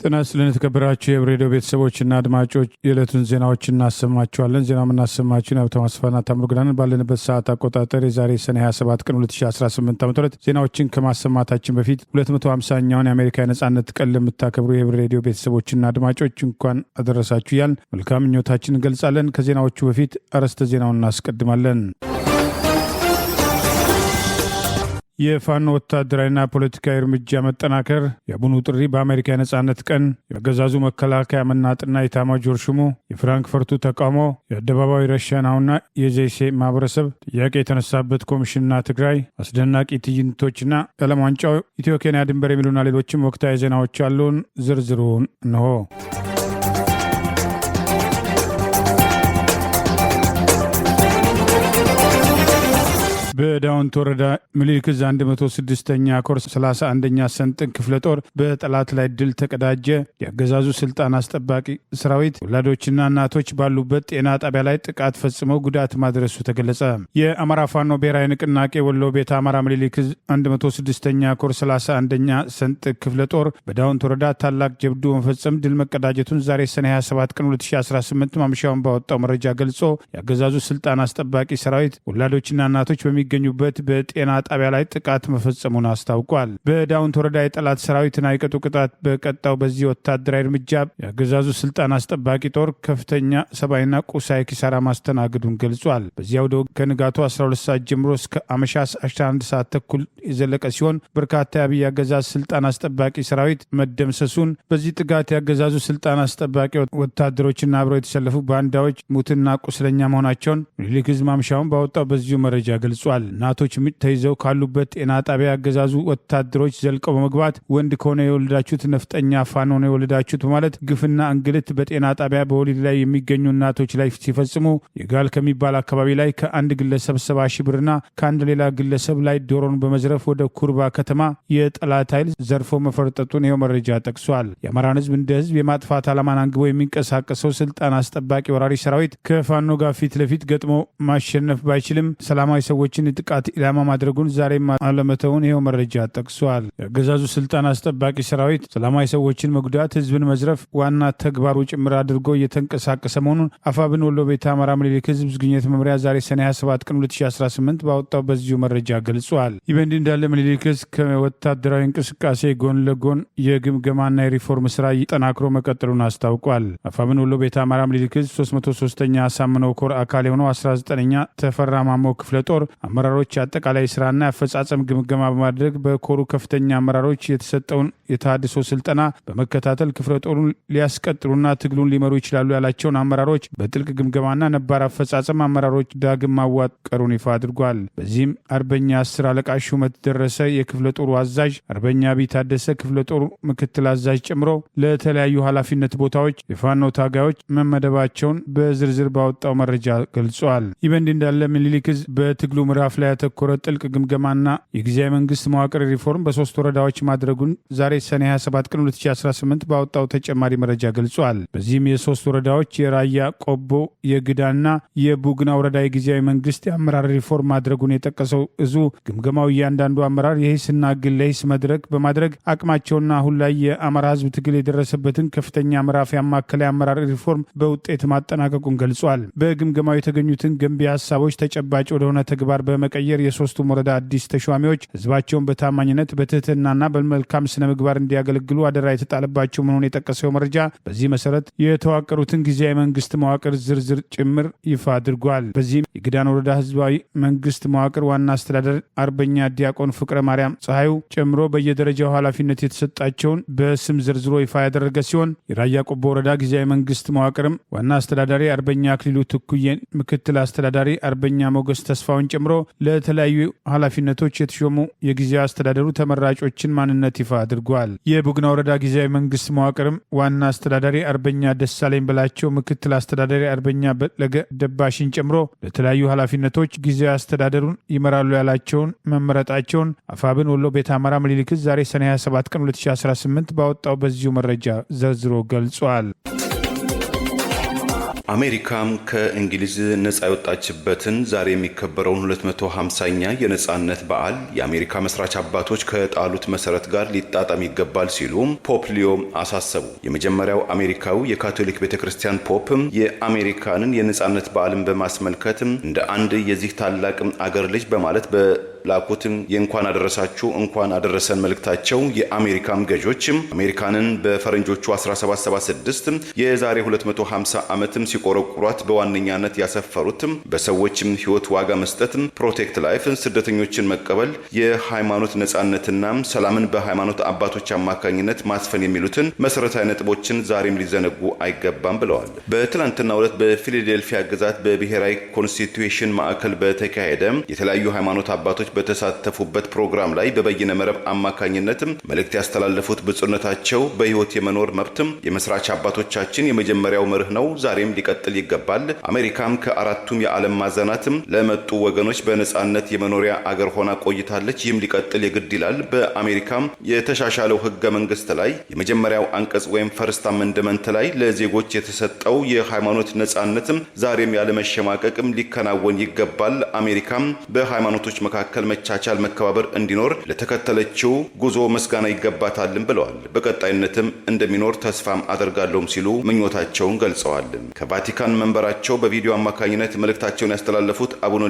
ጤና ይስጥልን የተከበራችሁ የሬዲዮ ቤተሰቦችና አድማጮች የዕለቱን ዜናዎች እናሰማችኋለን። ዜናው የምናሰማችሁን ሀብታሙ አስፋና ታምሩ ግዳንን ባለንበት ሰዓት አቆጣጠር የዛሬ ሰኔ 27 ቀን 2018 ዓ.ም ዜናዎችን ከማሰማታችን በፊት 250ኛውን የአሜሪካ የነጻነት ቀን ለምታከብሩ የሬዲዮ ቤተሰቦችና አድማጮች እንኳን አደረሳችሁ እያልን መልካም ምኞታችን እንገልጻለን። ከዜናዎቹ በፊት አርዕስተ ዜናውን እናስቀድማለን። የፋኖ ወታደራዊና ፖለቲካዊ እርምጃ መጠናከር፣ የአቡኑ ጥሪ በአሜሪካ የነጻነት ቀን፣ የአገዛዙ መከላከያ መናጥና የኤታማዦር ሹሙ የፍራንክፈርቱ ተቃውሞ፣ የአደባባይ ረሸናውና የዘይሴ ማህበረሰብ ጥያቄ የተነሳበት ኮሚሽንና ትግራይ፣ አስደናቂ ትዕይንቶችና የዓለም ዋንጫው፣ ኢትዮ ኬንያ ድንበር የሚሉና ሌሎችም ወቅታዊ ዜናዎች ያሉን ዝርዝሩን እንሆ። በዳውንት ወረዳ ምኒልክ ዕዝ 106ኛ ኮር 31ኛ ሰንጥቅ ክፍለ ጦር በጠላት ላይ ድል ተቀዳጀ። የአገዛዙ ስልጣን አስጠባቂ ሰራዊት ወላዶችና እናቶች ባሉበት ጤና ጣቢያ ላይ ጥቃት ፈጽመው ጉዳት ማድረሱ ተገለጸ። የአማራ ፋኖ ብሔራዊ ንቅናቄ ወሎ ቤተ አማራ ምኒልክ ዕዝ 106ኛ ኮር 31ኛ ሰንጥቅ ክፍለ ጦር በዳውንት ወረዳ ታላቅ ጀብዱ መፈጸም ድል መቀዳጀቱን ዛሬ ሰኔ 27 ቀን 2018 ማምሻውን ባወጣው መረጃ ገልጾ የአገዛዙ ስልጣን አስጠባቂ ሰራዊት ወላዶችና እናቶች የሚገኙበት በጤና ጣቢያ ላይ ጥቃት መፈጸሙን አስታውቋል። በዳውንት ወረዳ የጠላት ሰራዊትን አይቀጡ ቅጣት በቀጣው በዚህ ወታደራዊ እርምጃ የአገዛዙ ስልጣን አስጠባቂ ጦር ከፍተኛ ሰብአዊና ቁሳዊ ኪሳራ ማስተናገዱን ገልጿል። በዚያው ወደ ከንጋቱ 12 ሰዓት ጀምሮ እስከ አመሻሽ 11 ሰዓት ተኩል የዘለቀ ሲሆን በርካታ የአብይ አገዛዝ ስልጣን አስጠባቂ ሰራዊት መደምሰሱን፣ በዚህ ጥቃት የአገዛዙ ስልጣን አስጠባቂ ወታደሮችና አብረው የተሰለፉ ባንዳዎች ሙትና ቁስለኛ መሆናቸውን ምኒልክ ዕዝ ማምሻውን ባወጣው በዚሁ መረጃ ገልጿል። እናቶች ተይዘው ካሉበት ጤና ጣቢያ ያገዛዙ ወታደሮች ዘልቀው በመግባት ወንድ ከሆነ የወለዳችሁት ነፍጠኛ ፋኖ ነው የወለዳችሁት በማለት ግፍና እንግልት በጤና ጣቢያ በወሊድ ላይ የሚገኙ እናቶች ላይ ሲፈጽሙ የጋል ከሚባል አካባቢ ላይ ከአንድ ግለሰብ 70 ሺህ ብርና ከአንድ ሌላ ግለሰብ ላይ ዶሮን በመዝረፍ ወደ ኩርባ ከተማ የጠላት ኃይል ዘርፎ መፈርጠጡን ይኸው መረጃ ጠቅሷል። የአማራን ሕዝብ እንደ ሕዝብ የማጥፋት ዓላማን አንግቦ የሚንቀሳቀሰው ስልጣን አስጠባቂ ወራሪ ሰራዊት ከፋኖ ጋር ፊት ለፊት ገጥሞ ማሸነፍ ባይችልም ሰላማዊ ሰዎችን ጥቃት ኢላማ ማድረጉን ዛሬም አለመተውን ይኸው መረጃ ጠቅሷል። የአገዛዙ ስልጣን አስጠባቂ ሰራዊት ሰላማዊ ሰዎችን መጉዳት፣ ህዝብን መዝረፍ ዋና ተግባሩ ጭምር አድርጎ እየተንቀሳቀሰ መሆኑን አፋብን ወሎ ቤተ አማራ ምኒልክ ዕዝ ግንኙነት መምሪያ ዛሬ ሰኔ 27 ቀን 2018 ባወጣው በዚሁ መረጃ ገልጿል። ይህ በእንዲህ እንዳለ ምኒልክ ዕዝ ከወታደራዊ እንቅስቃሴ ጎን ለጎን የግምገማና የሪፎርም ስራ ጠናክሮ መቀጠሉን አስታውቋል። አፋብን ወሎ ቤተ አማራ ምኒልክ ዕዝ 303ኛ አሳምነው ኮር አካል የሆነው 19ኛ ተፈራ ማሞ ክፍለ ጦር አመራሮች አጠቃላይ ስራና አፈጻጸም ግምገማ በማድረግ በኮሩ ከፍተኛ አመራሮች የተሰጠውን የተሃድሶ ስልጠና በመከታተል ክፍለ ጦሩን ሊያስቀጥሉና ትግሉን ሊመሩ ይችላሉ ያላቸውን አመራሮች በጥልቅ ግምገማና ነባር አፈጻጸም አመራሮች ዳግም ማዋቀሩን ይፋ አድርጓል። በዚህም አርበኛ 10 አለቃ ሹመት ደረሰ የክፍለ ጦሩ አዛዥ፣ አርበኛ ቢታደሰ ክፍለ ጦሩ ምክትል አዛዥ ጨምሮ ለተለያዩ ኃላፊነት ቦታዎች የፋኖ ታጋዮች መመደባቸውን በዝርዝር ባወጣው መረጃ ገልጿል። ይህ በእንዲህ እንዳለ ምኒልክ ዕዝ በትግሉ ምዕራፍ ላይ ያተኮረ ጥልቅ ግምገማና የጊዜያዊ መንግስት መዋቅር ሪፎርም በ3 ወረዳዎች ማድረጉን ዛሬ ሰኔ 27 ቀን 2018 ባወጣው ተጨማሪ መረጃ ገልጿል። በዚህም የ3 ወረዳዎች የራያ ቆቦ፣ የግዳና የቡግና ወረዳ የጊዜያዊ መንግስት የአመራር ሪፎርም ማድረጉን የጠቀሰው እዙ ግምገማው እያንዳንዱ አመራር የሂስና ግለሂስ መድረክ በማድረግ አቅማቸውና አሁን ላይ የአማራ ህዝብ ትግል የደረሰበትን ከፍተኛ ምዕራፍ ያማከለ የአመራር ሪፎርም በውጤት ማጠናቀቁን ገልጿል። በግምገማው የተገኙትን ገንቢ ሀሳቦች ተጨባጭ ወደሆነ ተግባር በመቀየር የሶስቱም ወረዳ አዲስ ተሿሚዎች ህዝባቸውን በታማኝነት በትህትናና በመልካም ስነ ምግባር እንዲያገለግሉ አደራ የተጣለባቸው መሆኑን የጠቀሰው መረጃ በዚህ መሰረት የተዋቀሩትን ጊዜያዊ መንግስት መዋቅር ዝርዝር ጭምር ይፋ አድርጓል። በዚህም የግዳን ወረዳ ህዝባዊ መንግስት መዋቅር ዋና አስተዳደር አርበኛ ዲያቆን ፍቅረ ማርያም ፀሐዩ ጨምሮ በየደረጃው ኃላፊነት የተሰጣቸውን በስም ዝርዝሮ ይፋ ያደረገ ሲሆን የራያ ቆቦ ወረዳ ጊዜያዊ መንግስት መዋቅርም ዋና አስተዳዳሪ አርበኛ አክሊሉ ትኩዬን፣ ምክትል አስተዳዳሪ አርበኛ ሞገስ ተስፋውን ጨምሮ ለተለያዩ ኃላፊነቶች የተሾሙ የጊዜያዊ አስተዳደሩ ተመራጮችን ማንነት ይፋ አድርጓል። የቡግና ወረዳ ጊዜያዊ መንግስት መዋቅርም ዋና አስተዳዳሪ አርበኛ ደሳለኝ በላቸው፣ ምክትል አስተዳዳሪ አርበኛ በለገ ደባሽን ጨምሮ ለተለያዩ ኃላፊነቶች ጊዜያዊ አስተዳደሩን ይመራሉ ያላቸውን መመረጣቸውን አፋብን ወሎ ቤተ አማራ ምኒልክ ዕዝ ዛሬ ሰኔ 27 ቀን 2018 ባወጣው በዚሁ መረጃ ዘርዝሮ ገልጿል። አሜሪካም ከእንግሊዝ ነጻ የወጣችበትን ዛሬ የሚከበረውን 250ኛ የነጻነት በዓል የአሜሪካ መስራች አባቶች ከጣሉት መሰረት ጋር ሊጣጣም ይገባል ሲሉ ፖፕ ሊዮ አሳሰቡ። የመጀመሪያው አሜሪካዊ የካቶሊክ ቤተክርስቲያን ፖፕ የአሜሪካንን የነጻነት በዓልን በማስመልከት እንደ አንድ የዚህ ታላቅ አገር ልጅ በማለት ላኩትን የእንኳን አደረሳችሁ እንኳን አደረሰን መልእክታቸው የአሜሪካም ገዦች አሜሪካንን በፈረንጆቹ 1776 የዛሬ 250 ዓመትም ሲቆረቁሯት በዋነኛነት ያሰፈሩት በሰዎችም ህይወት ዋጋ መስጠት፣ ፕሮቴክት ላይፍ፣ ስደተኞችን መቀበል፣ የሃይማኖት ነጻነትና ሰላምን በሃይማኖት አባቶች አማካኝነት ማስፈን የሚሉትን መሰረታዊ ነጥቦችን ዛሬም ሊዘነጉ አይገባም ብለዋል። በትላንትናው ዕለት በፊላዴልፊያ ግዛት በብሔራዊ ኮንስቲትዩሽን ማዕከል በተካሄደ የተለያዩ ሃይማኖት አባቶች በተሳተፉበት ፕሮግራም ላይ በበይነ መረብ አማካኝነት መልእክት ያስተላለፉት ብፁዕነታቸው በህይወት የመኖር መብትም የመስራች አባቶቻችን የመጀመሪያው መርህ ነው፣ ዛሬም ሊቀጥል ይገባል። አሜሪካም ከአራቱም የዓለም ማዕዘናት ለመጡ ወገኖች በነጻነት የመኖሪያ አገር ሆና ቆይታለች። ይህም ሊቀጥል የግድ ይላል። በአሜሪካም የተሻሻለው ህገ መንግስት ላይ የመጀመሪያው አንቀጽ ወይም ፈርስት አሜንድመንት ላይ ለዜጎች የተሰጠው የሃይማኖት ነጻነትም ዛሬም ያለ መሸማቀቅም ሊከናወን ይገባል። አሜሪካም በሃይማኖቶች መካከል መቻቻል መከባበር እንዲኖር ለተከተለችው ጉዞ መስጋና ይገባታልን ብለዋል። በቀጣይነትም እንደሚኖር ተስፋም አደርጋለሁም ሲሉ ምኞታቸውን ገልጸዋል። ከቫቲካን መንበራቸው በቪዲዮ አማካኝነት መልእክታቸውን ያስተላለፉት አቡነ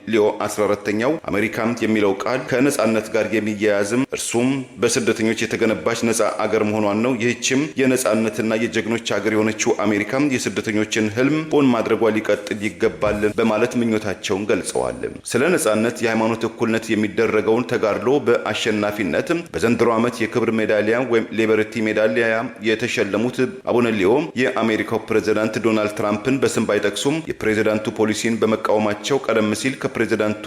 ሊዮ 14ኛው አሜሪካም የሚለው ቃል ከነጻነት ጋር የሚያያዝም እርሱም በስደተኞች የተገነባች ነጻ አገር መሆኗን ነው። ይህችም የነጻነትና የጀግኖች አገር የሆነችው አሜሪካም የስደተኞችን ህልም እውን ማድረጓ ሊቀጥል ይገባል በማለት ምኞታቸውን ገልጸዋል። ስለ ነጻነት የሃይማኖት እኩልነት የሚደረገውን ተጋድሎ በአሸናፊነት በዘንድሮ ዓመት የክብር ሜዳሊያ ወይም ሊበርቲ ሜዳሊያ የተሸለሙት አቡነ ሊዮ የአሜሪካው ፕሬዝዳንት ዶናልድ ትራምፕን በስም ባይጠቅሱም የፕሬዝዳንቱ ፖሊሲን በመቃወማቸው ቀደም ሲል ከፕሬዝዳንቱ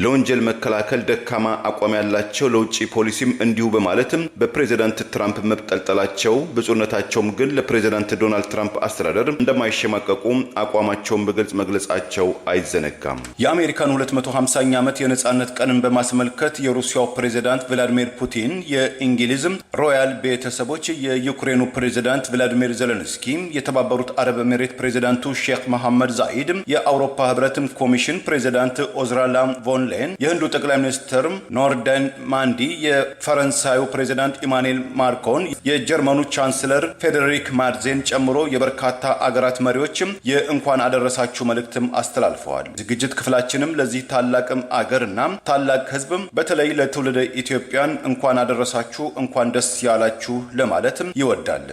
ለወንጀል መከላከል ደካማ አቋም ያላቸው ለውጭ ፖሊሲም እንዲሁ በማለት በፕሬዝዳንት ትራምፕ መብጠልጠላቸው፣ ብፁዕነታቸውም ግን ለፕሬዝዳንት ዶናልድ ትራምፕ አስተዳደር እንደማይሸማቀቁ አቋማቸውን በግልጽ መግለጻቸው አይዘነጋም። የአሜሪካን 250ኛ ዓመት የነጻነት ቀንን በማስመልከት የሩሲያው ፕሬዝዳንት ቭላዲሚር ፑቲን፣ የእንግሊዝ ሮያል ቤተሰቦች፣ የዩክሬኑ ፕሬዝዳንት ቭላዲሚር ዜሌንስኪ፣ የተባበሩት አረብ ኤሚሬት ፕሬዝዳንቱ ሼክ መሐመድ ዛኢድ፣ የአውሮፓ ህብረት ኮሚሽን ፕሬዝዳንት ኡርሱላ ቮን ሌን፣ የህንዱ ጠቅላይ ሚኒስትር ኖርደን ማንዲ፣ የፈረንሳዩ ፕሬዝዳንት ኢማኑኤል ማክሮን፣ የጀርመኑ ቻንስለር ፍሬድሪክ ማርዜን ጨምሮ የበርካታ አገራት መሪዎች የእንኳን አደረሳችሁ መልእክትም አስተላልፈዋል። ዝግጅት ክፍላችንም ለዚህ ታላቅም አገርና ታላቅ ህዝብም በተለይ ለትውልደ ኢትዮጵያን እንኳን አደረሳችሁ እንኳን ደስ ያላችሁ ለማለትም ይወዳል።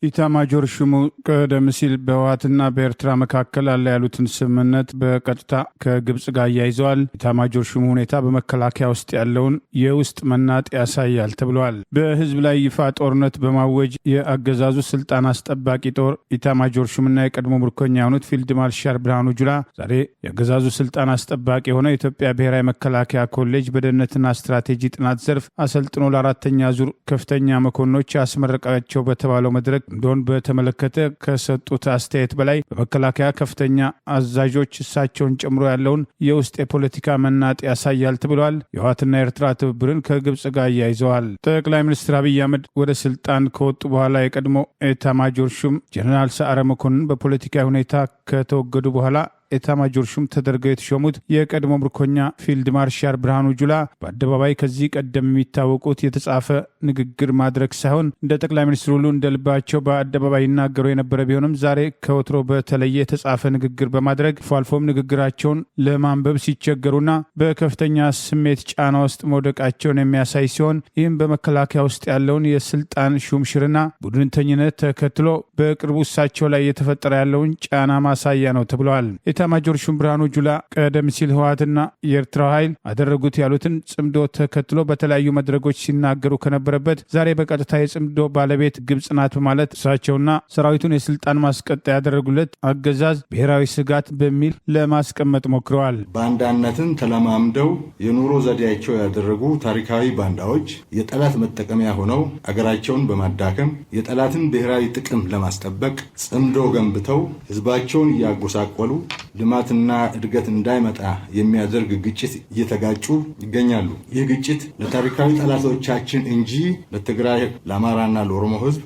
ኢታማጆር ሹሙ ቀደም ሲል በህወሓትና በኤርትራ መካከል አለ ያሉትን ስምምነት በቀጥታ ከግብጽ ጋር አያይዘዋል። ኢታማጆር ሹሙ ሁኔታ በመከላከያ ውስጥ ያለውን የውስጥ መናጥ ያሳያል ተብለዋል። በህዝብ ላይ ይፋ ጦርነት በማወጅ የአገዛዙ ስልጣን አስጠባቂ ጦር ኢታማጆር ሹምና የቀድሞ ምርኮኛ የሆኑት ፊልድ ማርሻል ብርሃኑ ጁላ ዛሬ የአገዛዙ ስልጣን አስጠባቂ የሆነው የኢትዮጵያ ብሔራዊ መከላከያ ኮሌጅ በደህንነትና ስትራቴጂ ጥናት ዘርፍ አሰልጥኖ ለአራተኛ ዙር ከፍተኛ መኮንኖች ያስመረቃቸው በተባለው መድረክ እንደሆን በተመለከተ ከሰጡት አስተያየት በላይ በመከላከያ ከፍተኛ አዛዦች እሳቸውን ጨምሮ ያለውን የውስጥ የፖለቲካ መናጥ ያሳያል ተብሏል። የህወሓትና የኤርትራ ትብብርን ከግብጽ ጋር አያይዘዋል። ጠቅላይ ሚኒስትር አብይ አህመድ ወደ ስልጣን ከወጡ በኋላ የቀድሞ ኤታማጆር ሹም ጀነራል ሰዓረ መኮንን በፖለቲካዊ ሁኔታ ከተወገዱ በኋላ ኤታማጆር ሹም ተደርገው የተሾሙት የቀድሞ ምርኮኛ ፊልድ ማርሻል ብርሃኑ ጁላ በአደባባይ ከዚህ ቀደም የሚታወቁት የተጻፈ ንግግር ማድረግ ሳይሆን እንደ ጠቅላይ ሚኒስትር ሁሉ እንደ ልባቸው በአደባባይ ይናገሩ የነበረ ቢሆንም ዛሬ ከወትሮ በተለየ የተጻፈ ንግግር በማድረግ አልፎም ንግግራቸውን ለማንበብ ሲቸገሩና በከፍተኛ ስሜት ጫና ውስጥ መውደቃቸውን የሚያሳይ ሲሆን ይህም በመከላከያ ውስጥ ያለውን የስልጣን ሹምሽርና ቡድንተኝነት ተከትሎ በቅርቡ እሳቸው ላይ የተፈጠረ ያለውን ጫና ማሳያ ነው ተብለዋል። ኤታማጆር ሹም ብርሃኑ ጁላ ቀደም ሲል ህወሓትና የኤርትራ ኃይል አደረጉት ያሉትን ጽምዶ ተከትሎ በተለያዩ መድረኮች ሲናገሩ ከነበረበት ዛሬ በቀጥታ የጽምዶ ባለቤት ግብጽ ናት በማለት እሳቸውና ሰራዊቱን የስልጣን ማስቀጠያ ያደረጉለት አገዛዝ ብሔራዊ ስጋት በሚል ለማስቀመጥ ሞክረዋል። ባንዳነትን ተለማምደው የኑሮ ዘዴያቸው ያደረጉ ታሪካዊ ባንዳዎች የጠላት መጠቀሚያ ሆነው አገራቸውን በማዳከም የጠላትን ብሔራዊ ጥቅም ለማስጠበቅ ጽምዶ ገንብተው ህዝባቸውን እያጎሳቆሉ ልማትና እድገት እንዳይመጣ የሚያደርግ ግጭት እየተጋጩ ይገኛሉ። ይህ ግጭት ለታሪካዊ ጠላቶቻችን እንጂ ለትግራይ፣ ለአማራና ለኦሮሞ ህዝብ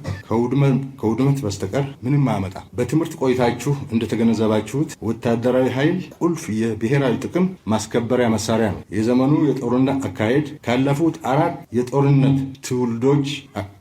ከውድመት በስተቀር ምንም አያመጣ። በትምህርት ቆይታችሁ እንደተገነዘባችሁት ወታደራዊ ኃይል ቁልፍ የብሔራዊ ጥቅም ማስከበሪያ መሳሪያ ነው። የዘመኑ የጦርነት አካሄድ ካለፉት 4 የጦርነት ትውልዶች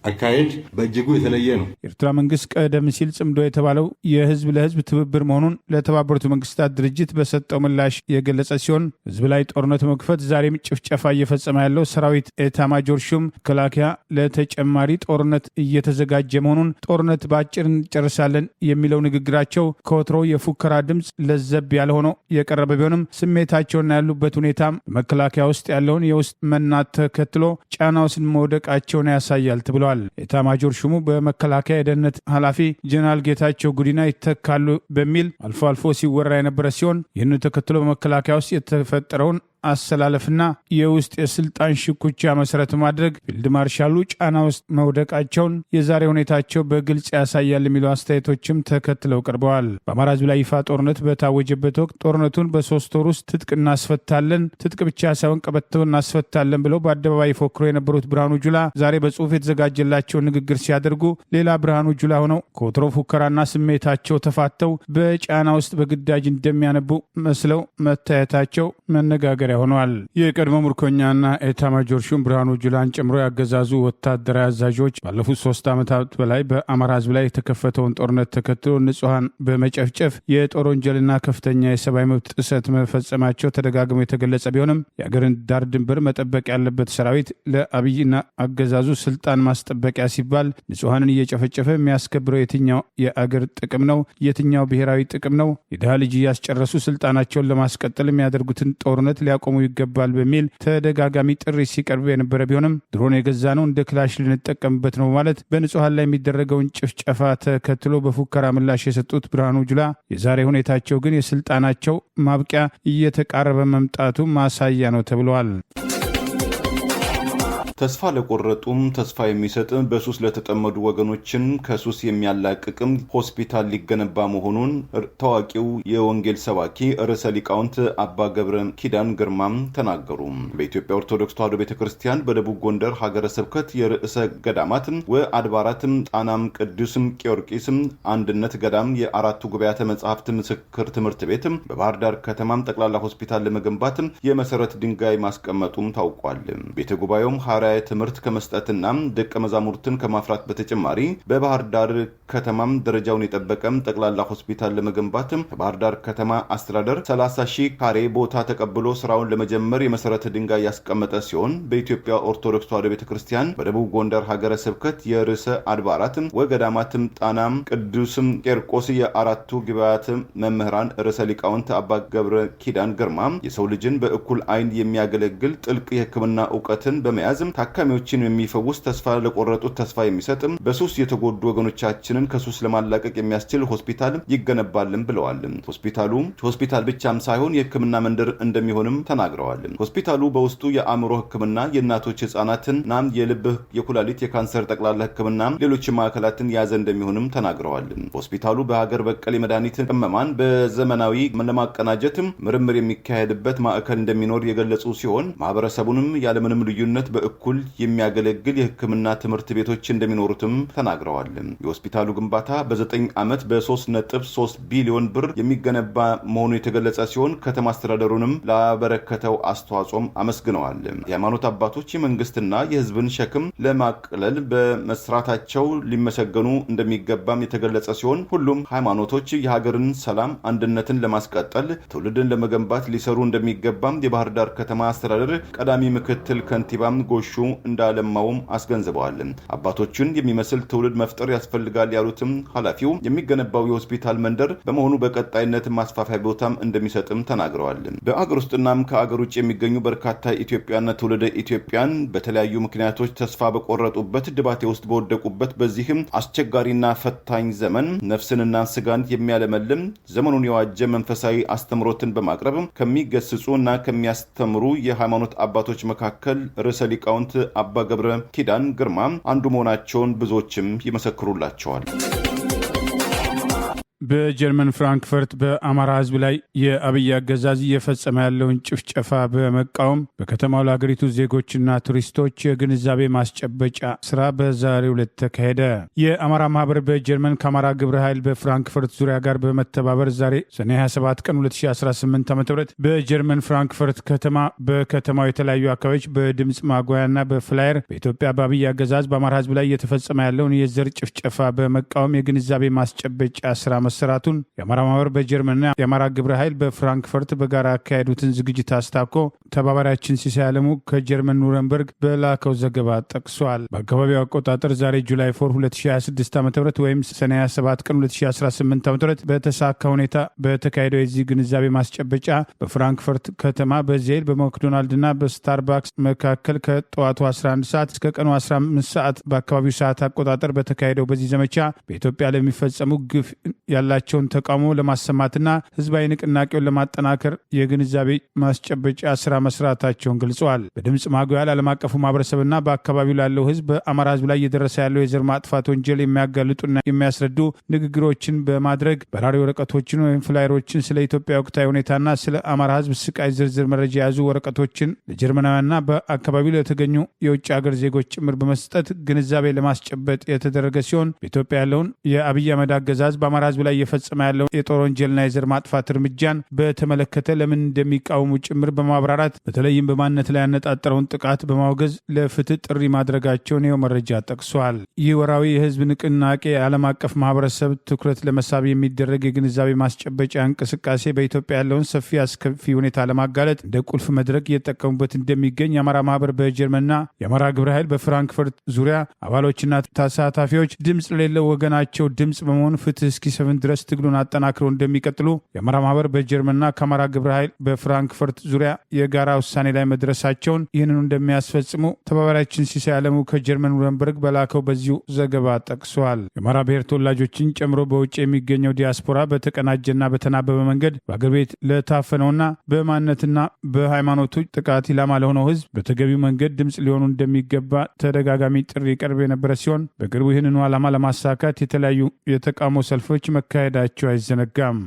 አካሄድ በእጅጉ የተለየ ነው። የኤርትራ መንግስት ቀደም ሲል ጽምዶ የተባለው የህዝብ ለህዝብ ትብብር መሆኑን ለተባበሩት መንግስታት ድርጅት በሰጠው ምላሽ የገለጸ ሲሆን ህዝብ ላይ ጦርነት መክፈት ዛሬም ጭፍጨፋ እየፈጸመ ያለው ሰራዊት ኤታማጆር ሹም መከላከያ ለተጨማሪ ጦርነት እየተዘጋጀ መሆኑን፣ ጦርነት በአጭር እንጨርሳለን የሚለው ንግግራቸው ከወትሮ የፉከራ ድምፅ ለዘብ ያለ ሆኖ የቀረበ ቢሆንም ስሜታቸውና ያሉበት ሁኔታም መከላከያ ውስጥ ያለውን የውስጥ መናት ተከትሎ ጫና ውስጥ መውደቃቸውን ያሳያል ተብሏል። ኤታማጆር ሹሙ በመከላከያ የደህንነት ኃላፊ ጀነራል ጌታቸው ጉዲና ይተካሉ በሚል አልፎ አልፎ ሲወራ የነበረ ሲሆን ይህን ተከትሎ በመከላከያ ውስጥ የተፈጠረውን አሰላለፍና የውስጥ የስልጣን ሽኩቻ መሰረት ማድረግ ፊልድ ማርሻሉ ጫና ውስጥ መውደቃቸውን የዛሬ ሁኔታቸው በግልጽ ያሳያል የሚሉ አስተያየቶችም ተከትለው ቀርበዋል። በአማራ ህዝብ ላይ ይፋ ጦርነት በታወጀበት ወቅት ጦርነቱን በ3 ወር ውስጥ ትጥቅ እናስፈታለን፣ ትጥቅ ብቻ ሳይሆን ቀበቶ እናስፈታለን ብለው በአደባባይ ፎክሮ የነበሩት ብርሃኑ ጁላ ዛሬ በጽሁፍ የተዘጋጀላቸው ንግግር ሲያደርጉ ሌላ ብርሃኑ ጁላ ሆነው ከወትሮ ፉከራና ስሜታቸው ተፋተው በጫና ውስጥ በግዳጅ እንደሚያነቡ መስለው መታየታቸው መነጋገር ሆኗል። የቀድሞ ምርኮኛና ኤታማጆር ሹም ብርሃኑ ጁላን ጨምሮ ያገዛዙ ወታደራዊ አዛዦች ባለፉት 3 ዓመታት በላይ በአማራ ህዝብ ላይ የተከፈተውን ጦርነት ተከትሎ ንጹሐን በመጨፍጨፍ የጦር ወንጀልና ከፍተኛ የሰብአዊ መብት ጥሰት መፈጸማቸው ተደጋግሞ የተገለጸ ቢሆንም የአገርን ዳር ድንበር መጠበቅ ያለበት ሰራዊት ለአብይና አገዛዙ ስልጣን ማስጠበቂያ ሲባል ንጹሐንን እየጨፈጨፈ የሚያስከብረው የትኛው የአገር ጥቅም ነው? የትኛው ብሔራዊ ጥቅም ነው? የድሃ ልጅ እያስጨረሱ ስልጣናቸውን ለማስቀጠል የሚያደርጉትን ጦርነት ቆሙ ይገባል በሚል ተደጋጋሚ ጥሪ ሲቀርብ የነበረ ቢሆንም ድሮን የገዛ ነው እንደ ክላሽ ልንጠቀምበት ነው ማለት በንጹሐን ላይ የሚደረገውን ጭፍጨፋ ተከትሎ በፉከራ ምላሽ የሰጡት ብርሃኑ ጁላ የዛሬ ሁኔታቸው ግን የስልጣናቸው ማብቂያ እየተቃረበ መምጣቱ ማሳያ ነው ተብሏል። ተስፋ ለቆረጡም ተስፋ የሚሰጥ በሱስ ለተጠመዱ ወገኖችን ከሱስ የሚያላቅቅም ሆስፒታል ሊገነባ መሆኑን ታዋቂው የወንጌል ሰባኪ ርዕሰ ሊቃውንት አባ ገብረ ኪዳን ግርማም ተናገሩ። በኢትዮጵያ ኦርቶዶክስ ተዋሕዶ ቤተክርስቲያን በደቡብ ጎንደር ሀገረ ስብከት የርዕሰ ገዳማት ወአድባራት ጣናም ቅዱስም ጊዮርጊስም አንድነት ገዳም የአራቱ ጉባኤያተ መጻሕፍት ምስክር ትምህርት ቤት በባህር ዳር ከተማም ጠቅላላ ሆስፒታል ለመገንባት የመሰረት ድንጋይ ማስቀመጡም ታውቋል። ቤተ ጉባኤውም ትምህርት ከመስጠትና ደቀ መዛሙርትን ከማፍራት በተጨማሪ በባህር ዳር ከተማም ደረጃውን የጠበቀም ጠቅላላ ሆስፒታል ለመገንባት ከባህር ዳር ከተማ አስተዳደር 30,000 ካሬ ቦታ ተቀብሎ ስራውን ለመጀመር የመሰረተ ድንጋይ ያስቀመጠ ሲሆን በኢትዮጵያ ኦርቶዶክስ ተዋሕዶ ቤተክርስቲያን በደቡብ ጎንደር ሀገረ ስብከት የርዕሰ አድባራት ወገዳማት ጣናም ቅዱስም ቂርቆስ የአራቱ ጉባኤያት መምህራን ርዕሰ ሊቃውንት አባ ገብረ ኪዳን ግርማ የሰው ልጅን በእኩል ዓይን የሚያገለግል ጥልቅ የሕክምና እውቀትን በመያዝ ታካሚዎችን የሚፈውስ ተስፋ ለቆረጡት ተስፋ የሚሰጥ በሱስ የተጎዱ ወገኖቻችንን ከሱስ ለማላቀቅ የሚያስችል ሆስፒታል ይገነባልን ብለዋል። ሆስፒታል ብቻም ሳይሆን የሕክምና መንደር እንደሚሆንም ተናግረዋል። ሆስፒታሉ በውስጡ የአእምሮ ሕክምና፣ የእናቶች ህጻናትና የልብ፣ የኩላሊት፣ የካንሰር ጠቅላላ ሕክምና ሌሎች ማዕከላትን የያዘ እንደሚሆንም ተናግረዋል። ሆስፒታሉ በሀገር በቀል የመድኃኒት ቅመማን በዘመናዊ ለማቀናጀት ምርምር የሚካሄድበት ማዕከል እንደሚኖር የገለጹ ሲሆን ማህበረሰቡንም ያለምንም ልዩነት በእኩል የሚያገለግል የሕክምና ትምህርት ቤቶች እንደሚኖሩትም ተናግረዋል። የሆስፒታሉ ግንባታ በ9 ዓመት በ3.3 ቢሊዮን ብር የሚገነባ መሆኑ የተገለጸ ሲሆን ከተማ አስተዳደሩንም ላበረከተው አስተዋጽኦም አመስግነዋል። የሃይማኖት አባቶች የመንግስትና የህዝብን ሸክም ለማቅለል በመስራታቸው ሊመሰገኑ እንደሚገባም የተገለጸ ሲሆን ሁሉም ሃይማኖቶች የሀገርን ሰላም፣ አንድነትን ለማስቀጠል ትውልድን ለመገንባት ሊሰሩ እንደሚገባም የባህር ዳር ከተማ አስተዳደር ቀዳሚ ምክትል ከንቲባም ጎሹ እንዳለማውም አስገንዝበዋል። አባቶችን የሚመስል ትውልድ መፍጠር ያስፈልጋል ያሉትም ኃላፊው የሚገነባው የሆስፒታል መንደር በመሆኑ በቀጣይነት ማስፋፊያ ቦታም እንደሚሰጥም ተናግረዋል። በአገር ውስጥናም ከአገር ውጭ የሚገኙ በርካታ ኢትዮጵያና ትውልደ ኢትዮጵያን በተለያዩ ምክንያቶች ተስፋ በቆረጡበት ድባቴ ውስጥ በወደቁበት በዚህም አስቸጋሪና ፈታኝ ዘመን ነፍስንና ስጋን የሚያለመልም ዘመኑን የዋጀ መንፈሳዊ አስተምሮትን በማቅረብ ከሚገስጹ እና ከሚያስተምሩ የሃይማኖት አባቶች መካከል ርዕሰ ሊቃውንት አባ ገብረ ኪዳን ግርማ አንዱ መሆናቸውን ብዙዎችም ይመሰክሩላቸዋል። በጀርመን ፍራንክፈርት በአማራ ሕዝብ ላይ የአብይ አገዛዝ እየፈጸመ ያለውን ጭፍጨፋ በመቃወም በከተማው ለሀገሪቱ ዜጎችና ቱሪስቶች የግንዛቤ ማስጨበጫ ስራ በዛሬው ዕለት ተካሄደ። የአማራ ማህበር በጀርመን ከአማራ ግብረ ኃይል በፍራንክፈርት ዙሪያ ጋር በመተባበር ዛሬ ሰኔ 27 ቀን 2018 ዓ.ም በጀርመን ፍራንክፈርት ከተማ በከተማው የተለያዩ አካባቢዎች በድምፅ ማጓያና በፍላየር በኢትዮጵያ በአብይ አገዛዝ በአማራ ሕዝብ ላይ እየተፈጸመ ያለውን የዘር ጭፍጨፋ በመቃወም የግንዛቤ ማስጨበጫ ስራ መሰራቱን የአማራ ማህበር በጀርመንና የአማራ ግብረ ኃይል በፍራንክፈርት በጋራ ያካሄዱትን ዝግጅት አስታኮ ተባባሪያችን ሲሳይ አለሙ ከጀርመን ኑረንበርግ በላከው ዘገባ ጠቅሷል። በአካባቢው አቆጣጠር ዛሬ ጁላይ 4 2026 ዓ.ም ወይም ሰኔ 27 ቀን 2018 ዓ.ም በተሳካ ሁኔታ በተካሄደው የዚህ ግንዛቤ ማስጨበጫ በፍራንክፈርት ከተማ በዜል በማክዶናልድና በስታርባክስ መካከል ከጠዋቱ 11 ሰዓት እስከ ቀኑ 15 ሰዓት በአካባቢው ሰዓት አቆጣጠር በተካሄደው በዚህ ዘመቻ በኢትዮጵያ ለሚፈጸሙ ግፍ ያላቸውን ተቃውሞ ለማሰማትና ህዝባዊ ንቅናቄውን ለማጠናከር የግንዛቤ ማስጨበጫ ስራ መስራታቸውን ገልጸዋል። በድምፅ ማጉያ ዓለም አቀፉ ማህበረሰብና በአካባቢው ላለው ህዝብ በአማራ ህዝብ ላይ እየደረሰ ያለው የዘር ማጥፋት ወንጀል የሚያጋልጡና የሚያስረዱ ንግግሮችን በማድረግ በራሪ ወረቀቶችን ወይም ፍላየሮችን ስለ ኢትዮጵያ ወቅታዊ ሁኔታና ስለ አማራ ህዝብ ስቃይ ዝርዝር መረጃ የያዙ ወረቀቶችን ለጀርመናውያንና በአካባቢው ለተገኙ የውጭ ሀገር ዜጎች ጭምር በመስጠት ግንዛቤ ለማስጨበጥ የተደረገ ሲሆን በኢትዮጵያ ያለውን የአብይ አህመድ አገዛዝ በአማራ ህዝብ ላይ እየፈጸመ ያለው የጦር ወንጀልና የዘር ማጥፋት እርምጃን በተመለከተ ለምን እንደሚቃወሙ ጭምር በማብራራት በተለይም በማንነት ላይ ያነጣጠረውን ጥቃት በማውገዝ ለፍትህ ጥሪ ማድረጋቸውን ይኸው መረጃ ጠቅሷል። ይህ ወራዊ የህዝብ ንቅናቄ የዓለም አቀፍ ማህበረሰብ ትኩረት ለመሳብ የሚደረግ የግንዛቤ ማስጨበጫ እንቅስቃሴ በኢትዮጵያ ያለውን ሰፊ አስከፊ ሁኔታ ለማጋለጥ እንደ ቁልፍ መድረክ እየተጠቀሙበት እንደሚገኝ የአማራ ማህበር በጀርመንና የአማራ ግብረ ኃይል በፍራንክፈርት ዙሪያ አባሎችና ተሳታፊዎች ድምፅ ለሌለው ወገናቸው ድምፅ በመሆን ፍትህ እስኪሰፍን ድረስ ትግሉን አጠናክረው እንደሚቀጥሉ የአማራ ማህበር በጀርመንና ከአማራ ግብረ ኃይል በፍራንክፈርት ዙሪያ የጋራ ውሳኔ ላይ መድረሳቸውን ይህንኑ እንደሚያስፈጽሙ ተባባሪያችን ሲሳይ አለሙ ከጀርመን ኑረንበርግ በላከው በዚሁ ዘገባ ጠቅሷል። የአማራ ብሔር ተወላጆችን ጨምሮ በውጭ የሚገኘው ዲያስፖራ በተቀናጀና በተናበበ መንገድ በአገር ቤት ለታፈነውና በማንነትና በሃይማኖቱ ጥቃት ኢላማ ለሆነው ህዝብ በተገቢው መንገድ ድምፅ ሊሆኑ እንደሚገባ ተደጋጋሚ ጥሪ ቀርቦ የነበረ ሲሆን በቅርቡ ይህንኑ ዓላማ ለማሳካት የተለያዩ የተቃውሞ ሰልፎች መካሄዳቸው አይዘነጋም።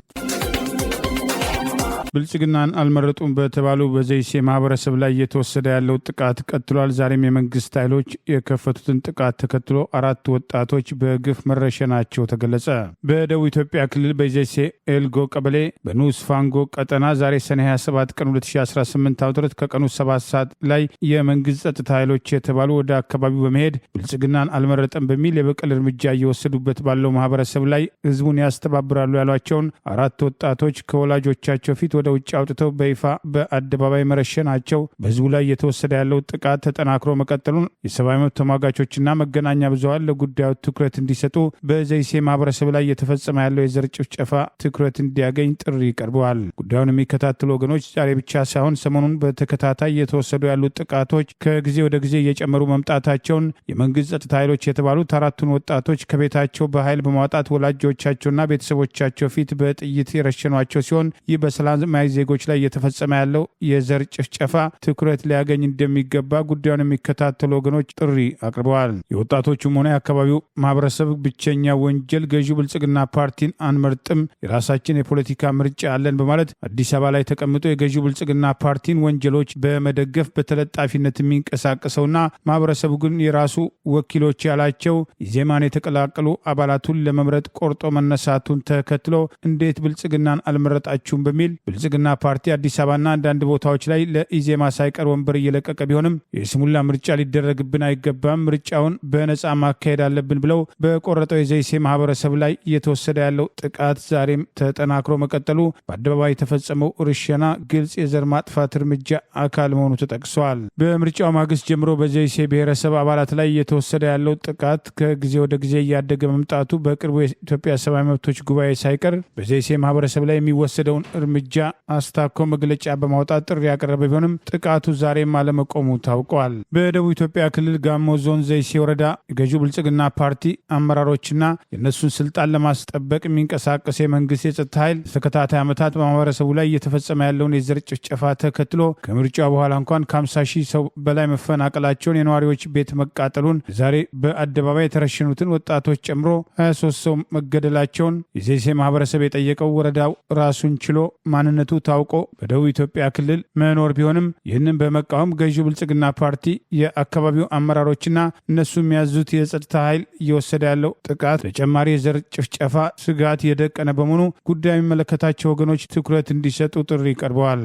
ብልጽግናን አልመረጡም በተባሉ በዘይሴ ማህበረሰብ ላይ እየተወሰደ ያለው ጥቃት ቀጥሏል። ዛሬም የመንግስት ኃይሎች የከፈቱትን ጥቃት ተከትሎ 4 ወጣቶች በግፍ መረሸናቸው ተገለጸ። በደቡብ ኢትዮጵያ ክልል በዘይሴ ኤልጎ ቀበሌ በኑስ ፋንጎ ቀጠና ዛሬ ሰኔ 27 ቀን 2018 ዓ.ም ከቀኑ 7 ሰዓት ላይ የመንግስት ጸጥታ ኃይሎች የተባሉ ወደ አካባቢው በመሄድ ብልጽግናን አልመረጠም በሚል የበቀል እርምጃ እየወሰዱበት ባለው ማህበረሰብ ላይ ህዝቡን ያስተባብራሉ ያሏቸውን 4 ወጣቶች ከወላጆቻቸው ፊት ወደ ውጭ አውጥተው በይፋ በአደባባይ መረሸናቸው በህዝቡ ላይ እየተወሰደ ያለው ጥቃት ተጠናክሮ መቀጠሉን የሰብአዊ መብት ተሟጋቾችና መገናኛ ብዙሃን ለጉዳዩ ትኩረት እንዲሰጡ በዘይሴ ማህበረሰብ ላይ እየተፈጸመ ያለው የዘር ጭፍጨፋ ትኩረት እንዲያገኝ ጥሪ ቀርበዋል። ጉዳዩን የሚከታተሉ ወገኖች ዛሬ ብቻ ሳይሆን ሰሞኑን በተከታታይ እየተወሰዱ ያሉት ጥቃቶች ከጊዜ ወደ ጊዜ እየጨመሩ መምጣታቸውን የመንግስት ጸጥታ ኃይሎች የተባሉት 4ቱን ወጣቶች ከቤታቸው በኃይል በማውጣት ወላጆቻቸውና ቤተሰቦቻቸው ፊት በጥይት የረሸኗቸው ሲሆን ይህ በሰላም ማይ ዜጎች ላይ እየተፈጸመ ያለው የዘር ጭፍጨፋ ትኩረት ሊያገኝ እንደሚገባ ጉዳዩን የሚከታተሉ ወገኖች ጥሪ አቅርበዋል። የወጣቶቹም ሆነ የአካባቢው ማህበረሰብ ብቸኛ ወንጀል ገዢው ብልጽግና ፓርቲን አንመርጥም፣ የራሳችን የፖለቲካ ምርጫ አለን በማለት አዲስ አበባ ላይ ተቀምጦ የገዢው ብልጽግና ፓርቲን ወንጀሎች በመደገፍ በተለጣፊነት የሚንቀሳቀሰውና ማህበረሰቡ ግን የራሱ ወኪሎች ያላቸው ኢዜማን የተቀላቀሉ አባላቱን ለመምረጥ ቆርጦ መነሳቱን ተከትሎ እንዴት ብልጽግናን አልመረጣችሁም በሚል ብልጽግና ፓርቲ አዲስ አበባና አንዳንድ ቦታዎች ላይ ለኢዜማ ሳይቀር ወንበር እየለቀቀ ቢሆንም የስሙላ ምርጫ ሊደረግብን አይገባም፣ ምርጫውን በነጻ ማካሄድ አለብን ብለው በቆረጠው የዘይሴ ማህበረሰብ ላይ እየተወሰደ ያለው ጥቃት ዛሬም ተጠናክሮ መቀጠሉ በአደባባይ የተፈጸመው ርሸና ግልጽ የዘር ማጥፋት እርምጃ አካል መሆኑ ተጠቅሷል። በምርጫው ማግስት ጀምሮ በዘይሴ ብሔረሰብ አባላት ላይ እየተወሰደ ያለው ጥቃት ከጊዜ ወደ ጊዜ እያደገ መምጣቱ በቅርቡ የኢትዮጵያ ሰብአዊ መብቶች ጉባኤ ሳይቀር በዘይሴ ማህበረሰብ ላይ የሚወሰደውን እርምጃ አስታኮ መግለጫ በማውጣት ጥሪ ያቀረበ ቢሆንም ጥቃቱ ዛሬም አለመቆሙ ታውቋል። በደቡብ ኢትዮጵያ ክልል ጋሞ ዞን ዘይሴ ወረዳ የገዢው ብልጽግና ፓርቲ አመራሮችና የእነሱን ስልጣን ለማስጠበቅ የሚንቀሳቀስ የመንግስት የጸጥታ ኃይል ተከታታይ ዓመታት በማህበረሰቡ ላይ እየተፈጸመ ያለውን የዘር ጭፍጨፋ ተከትሎ ከምርጫ በኋላ እንኳን ከ50 ሺህ ሰው በላይ መፈናቀላቸውን፣ የነዋሪዎች ቤት መቃጠሉን፣ ዛሬ በአደባባይ የተረሸኑትን ወጣቶች ጨምሮ 23 ሰው መገደላቸውን የዘይሴ ማህበረሰብ የጠየቀው ወረዳው ራሱን ችሎ ማንነቱ ታውቆ በደቡብ ኢትዮጵያ ክልል መኖር ቢሆንም ይህንን በመቃወም ገዢው ብልጽግና ፓርቲ የአካባቢው አመራሮችና እነሱ የሚያዙት የጸጥታ ኃይል እየወሰደ ያለው ጥቃት ተጨማሪ የዘር ጭፍጨፋ ስጋት የደቀነ በመሆኑ ጉዳዩ የሚመለከታቸው ወገኖች ትኩረት እንዲሰጡ ጥሪ ቀርበዋል።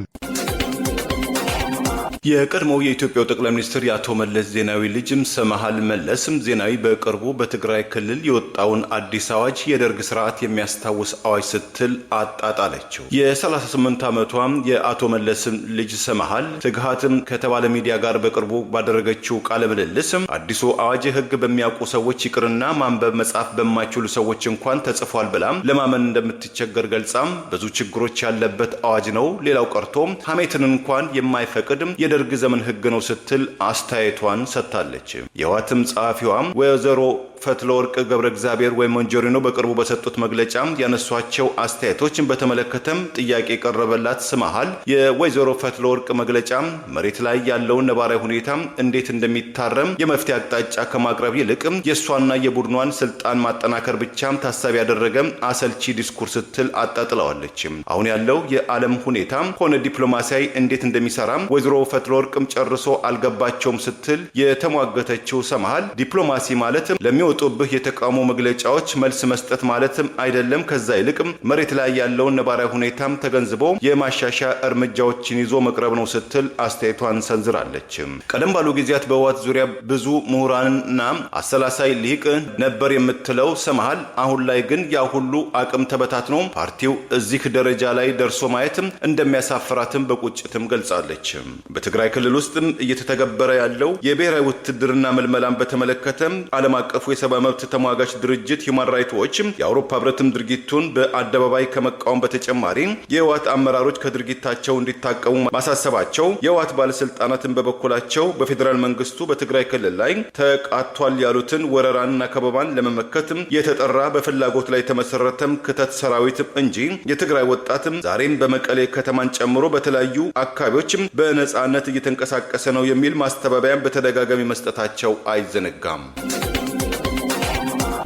የቀድሞው የኢትዮጵያው ጠቅላይ ሚኒስትር የአቶ መለስ ዜናዊ ልጅም ሰመሃል መለስም ዜናዊ በቅርቡ በትግራይ ክልል የወጣውን አዲስ አዋጅ የደርግ ስርዓት የሚያስታውስ አዋጅ ስትል አጣጣለችው። የ38 ዓመቷም የአቶ መለስም ልጅ ሰመሃል ትግሃትም ከተባለ ሚዲያ ጋር በቅርቡ ባደረገችው ቃለ ምልልስም አዲሱ አዋጅ ሕግ በሚያውቁ ሰዎች ይቅርና ማንበብ መጻፍ በማይችሉ ሰዎች እንኳን ተጽፏል ብላም ለማመን እንደምትቸገር ገልጻም ብዙ ችግሮች ያለበት አዋጅ ነው፣ ሌላው ቀርቶ ሐሜትን እንኳን የማይፈቅድም የደርግ ዘመን ሕግ ነው ስትል አስተያየቷን ሰጥታለች። የህወሓትም ጸሐፊዋም ወይዘሮ ፈትለወርቅ ገብረ እግዚአብሔር ወይም ሞንጆሪኖ በቅርቡ በሰጡት መግለጫ ያነሷቸው አስተያየቶችን በተመለከተም ጥያቄ የቀረበላት ሰመሃል የወይዘሮ ፈትለወርቅ መግለጫ መሬት ላይ ያለውን ነባራዊ ሁኔታ እንዴት እንደሚታረም የመፍትሄ አቅጣጫ ከማቅረብ ይልቅ የእሷና የቡድኗን ስልጣን ማጠናከር ብቻም ታሳቢ ያደረገ አሰልቺ ዲስኩርስ ስትል አጣጥለዋለች። አሁን ያለው የዓለም ሁኔታ ሆነ ዲፕሎማሲያዊ እንዴት እንደሚሰራ ወይዘሮ ፈትለወርቅም ጨርሶ አልገባቸውም ስትል የተሟገተችው ሰመሃል ዲፕሎማሲ ማለት ለሚወጡብህ የተቃውሞ መግለጫዎች መልስ መስጠት ማለትም አይደለም፣ ከዛ ይልቅም መሬት ላይ ያለውን ነባራዊ ሁኔታም ተገንዝቦ የማሻሻያ እርምጃዎችን ይዞ መቅረብ ነው ስትል አስተያየቷን ሰንዝራለች። ቀደም ባሉ ጊዜያት በህወሓት ዙሪያ ብዙ ምሁራንና አሰላሳይ ሊቅ ነበር የምትለው ሰመሃል አሁን ላይ ግን ያ ሁሉ አቅም ተበታትኖ ፓርቲው እዚህ ደረጃ ላይ ደርሶ ማየትም እንደሚያሳፍራትም በቁጭትም ገልጻለች። በትግራይ ክልል ውስጥም እየተተገበረ ያለው የብሔራዊ ውትድርና መልመላን በተመለከተ ዓለም አቀፉ የሰብአዊ መብት ተሟጋች ድርጅት ሂውማን ራይትስ ዎች የአውሮፓ ህብረትም ድርጊቱን በአደባባይ ከመቃወም በተጨማሪ የህወሓት አመራሮች ከድርጊታቸው እንዲታቀሙ ማሳሰባቸው፣ የህወሓት ባለስልጣናትን በበኩላቸው በፌዴራል መንግስቱ በትግራይ ክልል ላይ ተቃቷል ያሉትን ወረራንና ከበባን ለመመከትም የተጠራ በፍላጎት ላይ የተመሰረተም ክተት ሰራዊት እንጂ የትግራይ ወጣትም ዛሬም በመቀሌ ከተማን ጨምሮ በተለያዩ አካባቢዎችም በነጻነት እየተንቀሳቀሰ ነው የሚል ማስተባበያን በተደጋጋሚ መስጠታቸው አይዘነጋም።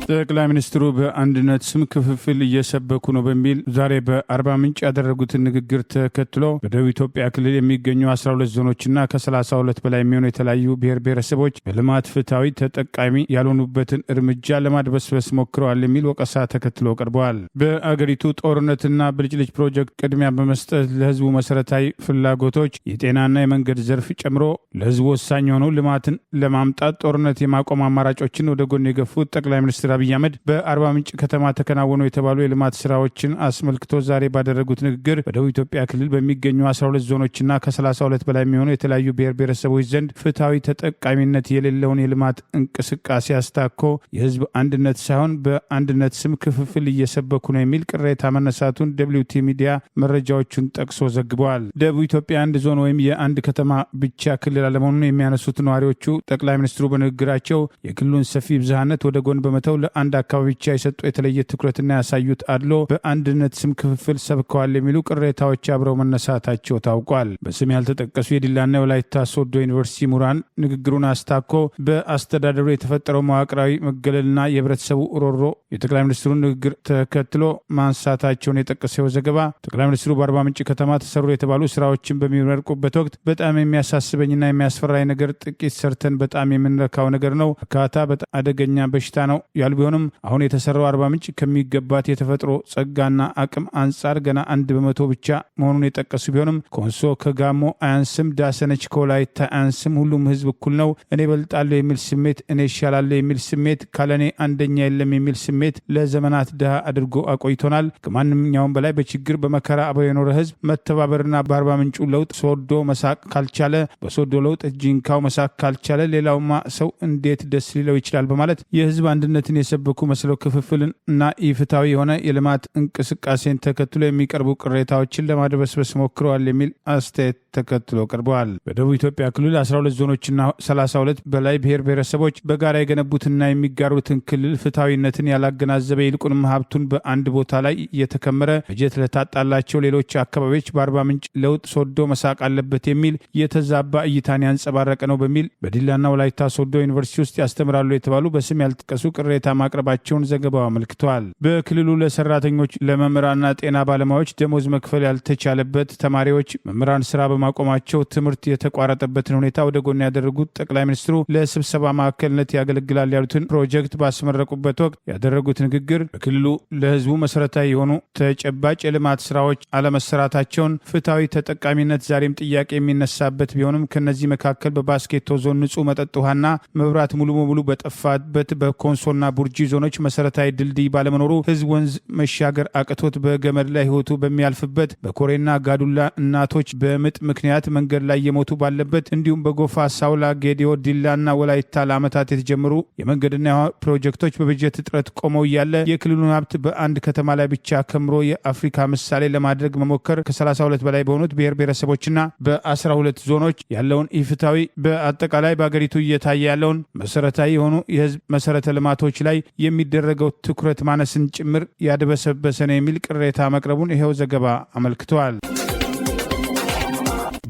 ጠቅላይ ሚኒስትሩ በአንድነት ስም ክፍፍል እየሰበኩ ነው በሚል ዛሬ በአርባ ምንጭ ያደረጉትን ንግግር ተከትሎ በደቡብ ኢትዮጵያ ክልል የሚገኙ 12 ዞኖችና ከ32 በላይ የሚሆኑ የተለያዩ ብሔር ብሔረሰቦች በልማት ፍትሐዊ ተጠቃሚ ያልሆኑበትን እርምጃ ለማድበስበስ ሞክረዋል የሚል ወቀሳ ተከትሎ ቀርበዋል። በአገሪቱ ጦርነትና ብልጭልጭ ፕሮጀክት ቅድሚያ በመስጠት ለህዝቡ መሰረታዊ ፍላጎቶች የጤናና የመንገድ ዘርፍ ጨምሮ ለህዝቡ ወሳኝ የሆነው ልማትን ለማምጣት ጦርነት የማቆም አማራጮችን ወደ ጎን የገፉት ጠቅላይ ሚኒስትር አብይ አህመድ በአርባ ምንጭ ከተማ ተከናወኑ የተባሉ የልማት ስራዎችን አስመልክቶ ዛሬ ባደረጉት ንግግር በደቡብ ኢትዮጵያ ክልል በሚገኙ 12 ዞኖችና ከ32 በላይ የሚሆኑ የተለያዩ ብሔር ብሔረሰቦች ዘንድ ፍትሐዊ ተጠቃሚነት የሌለውን የልማት እንቅስቃሴ አስታኮ የህዝብ አንድነት ሳይሆን በአንድነት ስም ክፍፍል እየሰበኩ ነው የሚል ቅሬታ መነሳቱን ደብሊውቲ ሚዲያ መረጃዎቹን ጠቅሶ ዘግበዋል። ደቡብ ኢትዮጵያ አንድ ዞን ወይም የአንድ ከተማ ብቻ ክልል አለመሆኑን የሚያነሱት ነዋሪዎቹ ጠቅላይ ሚኒስትሩ በንግግራቸው የክልሉን ሰፊ ብዝሃነት ወደ ጎን በመተው ለአንድ አካባቢ ብቻ የሰጡ የተለየ ትኩረትና ያሳዩት አድሎ በአንድነት ስም ክፍፍል ሰብከዋል የሚሉ ቅሬታዎች አብረው መነሳታቸው ታውቋል። በስም ያልተጠቀሱ የዲላና የወላይታ ሶዶ ዩኒቨርሲቲ ምሁራን ንግግሩን አስታኮ በአስተዳደሩ የተፈጠረው መዋቅራዊ መገለልና የህብረተሰቡ ሮሮ የጠቅላይ ሚኒስትሩን ንግግር ተከትሎ ማንሳታቸውን የጠቀሰው ዘገባ ጠቅላይ ሚኒስትሩ በአርባ ምንጭ ከተማ ተሰሩ የተባሉ ስራዎችን በሚመርቁበት ወቅት በጣም የሚያሳስበኝና የሚያስፈራኝ ነገር ጥቂት ሰርተን በጣም የምንረካው ነገር ነው፣ እርካታ በጣም አደገኛ በሽታ ነው ያሉ ቢሆንም አሁን የተሰራው አርባ ምንጭ ከሚገባት የተፈጥሮ ጸጋና አቅም አንጻር ገና 1% ብቻ መሆኑን የጠቀሱ ቢሆንም ኮንሶ ከጋሞ አያንስም፣ ዳሰነች ከወላይታ አያንስም፣ ሁሉም ህዝብ እኩል ነው፣ እኔ በልጣለሁ የሚል ስሜት፣ እኔ ይሻላለሁ የሚል ስሜት፣ ካለኔ አንደኛ የለም የሚል ስሜት ለዘመናት ድሃ አድርጎ አቆይቶናል። ከማንኛውም በላይ በችግር በመከራ አብሮ የኖረ ህዝብ መተባበርና በአርባ ምንጩ ለውጥ ሶዶ መሳቅ ካልቻለ፣ በሶዶ ለውጥ ጂንካው መሳቅ ካልቻለ ሌላውማ ሰው እንዴት ደስ ሊለው ይችላል? በማለት የህዝብ አንድነትን የሰበኩ መስለው ክፍፍልን እና ኢፍትሐዊ የሆነ የልማት እንቅስቃሴን ተከትሎ የሚቀርቡ ቅሬታዎችን ለማድበስበስ ሞክረዋል የሚል አስተያየት ተከትሎ ቀርበዋል። በደቡብ ኢትዮጵያ ክልል 12 ዞኖችና 32 በላይ ብሔር ብሔረሰቦች በጋራ የገነቡትና የሚጋሩትን ክልል ፍትሐዊነትን ያላገናዘበ ይልቁንም ሀብቱን በአንድ ቦታ ላይ እየተከመረ በጀት ለታጣላቸው ሌሎች አካባቢዎች በአርባ ምንጭ ለውጥ ሶዶ መሳቅ አለበት የሚል የተዛባ እይታን ያንጸባረቀ ነው በሚል በዲላና ወላይታ ሶዶ ዩኒቨርሲቲ ውስጥ ያስተምራሉ የተባሉ በስም ያልተጠቀሱ ቅሬታ ማቅረባቸውን ዘገባው አመልክተዋል። በክልሉ ለሰራተኞች ለመምህራንና ጤና ባለሙያዎች ደሞዝ መክፈል ያልተቻለበት፣ ተማሪዎች መምህራን ስራ በማቆማቸው ትምህርት የተቋረጠበትን ሁኔታ ወደ ጎን ያደረጉት ጠቅላይ ሚኒስትሩ ለስብሰባ ማዕከልነት ያገለግላል ያሉትን ፕሮጀክት ባስመረቁበት ወቅት ያደረጉት ንግግር በክልሉ ለህዝቡ መሰረታዊ የሆኑ ተጨባጭ የልማት ስራዎች አለመሰራታቸውን፣ ፍትሐዊ ተጠቃሚነት ዛሬም ጥያቄ የሚነሳበት ቢሆንም ከነዚህ መካከል በባስኬቶ ዞን ንጹህ መጠጥ ውሃና መብራት ሙሉ በሙሉ በጠፋበት በኮንሶና ቡርጂ ዞኖች መሰረታዊ ድልድይ ባለመኖሩ ህዝብ ወንዝ መሻገር አቅቶት በገመድ ላይ ህይወቱ በሚያልፍበት፣ በኮሬና ጋዱላ እናቶች በምጥ ምክንያት መንገድ ላይ የሞቱ ባለበት፣ እንዲሁም በጎፋ ሳውላ፣ ጌዲዮ፣ ዲላና ወላይታ ለዓመታት የተጀመሩ የመንገድና ፕሮጀክቶች በበጀት እጥረት ቆመው እያለ የክልሉን ሀብት በአንድ ከተማ ላይ ብቻ ከምሮ የአፍሪካ ምሳሌ ለማድረግ መሞከር ከ32 በላይ በሆኑት ብሔር ብሔረሰቦችና በ12 ዞኖች ያለውን ኢፍትሐዊ በአጠቃላይ በአገሪቱ እየታየ ያለውን መሰረታዊ የሆኑ የህዝብ መሰረተ ልማቶች ላይ የሚደረገው ትኩረት ማነስን ጭምር ያድበሰበሰ ነው የሚል ቅሬታ መቅረቡን ይኸው ዘገባ አመልክተዋል።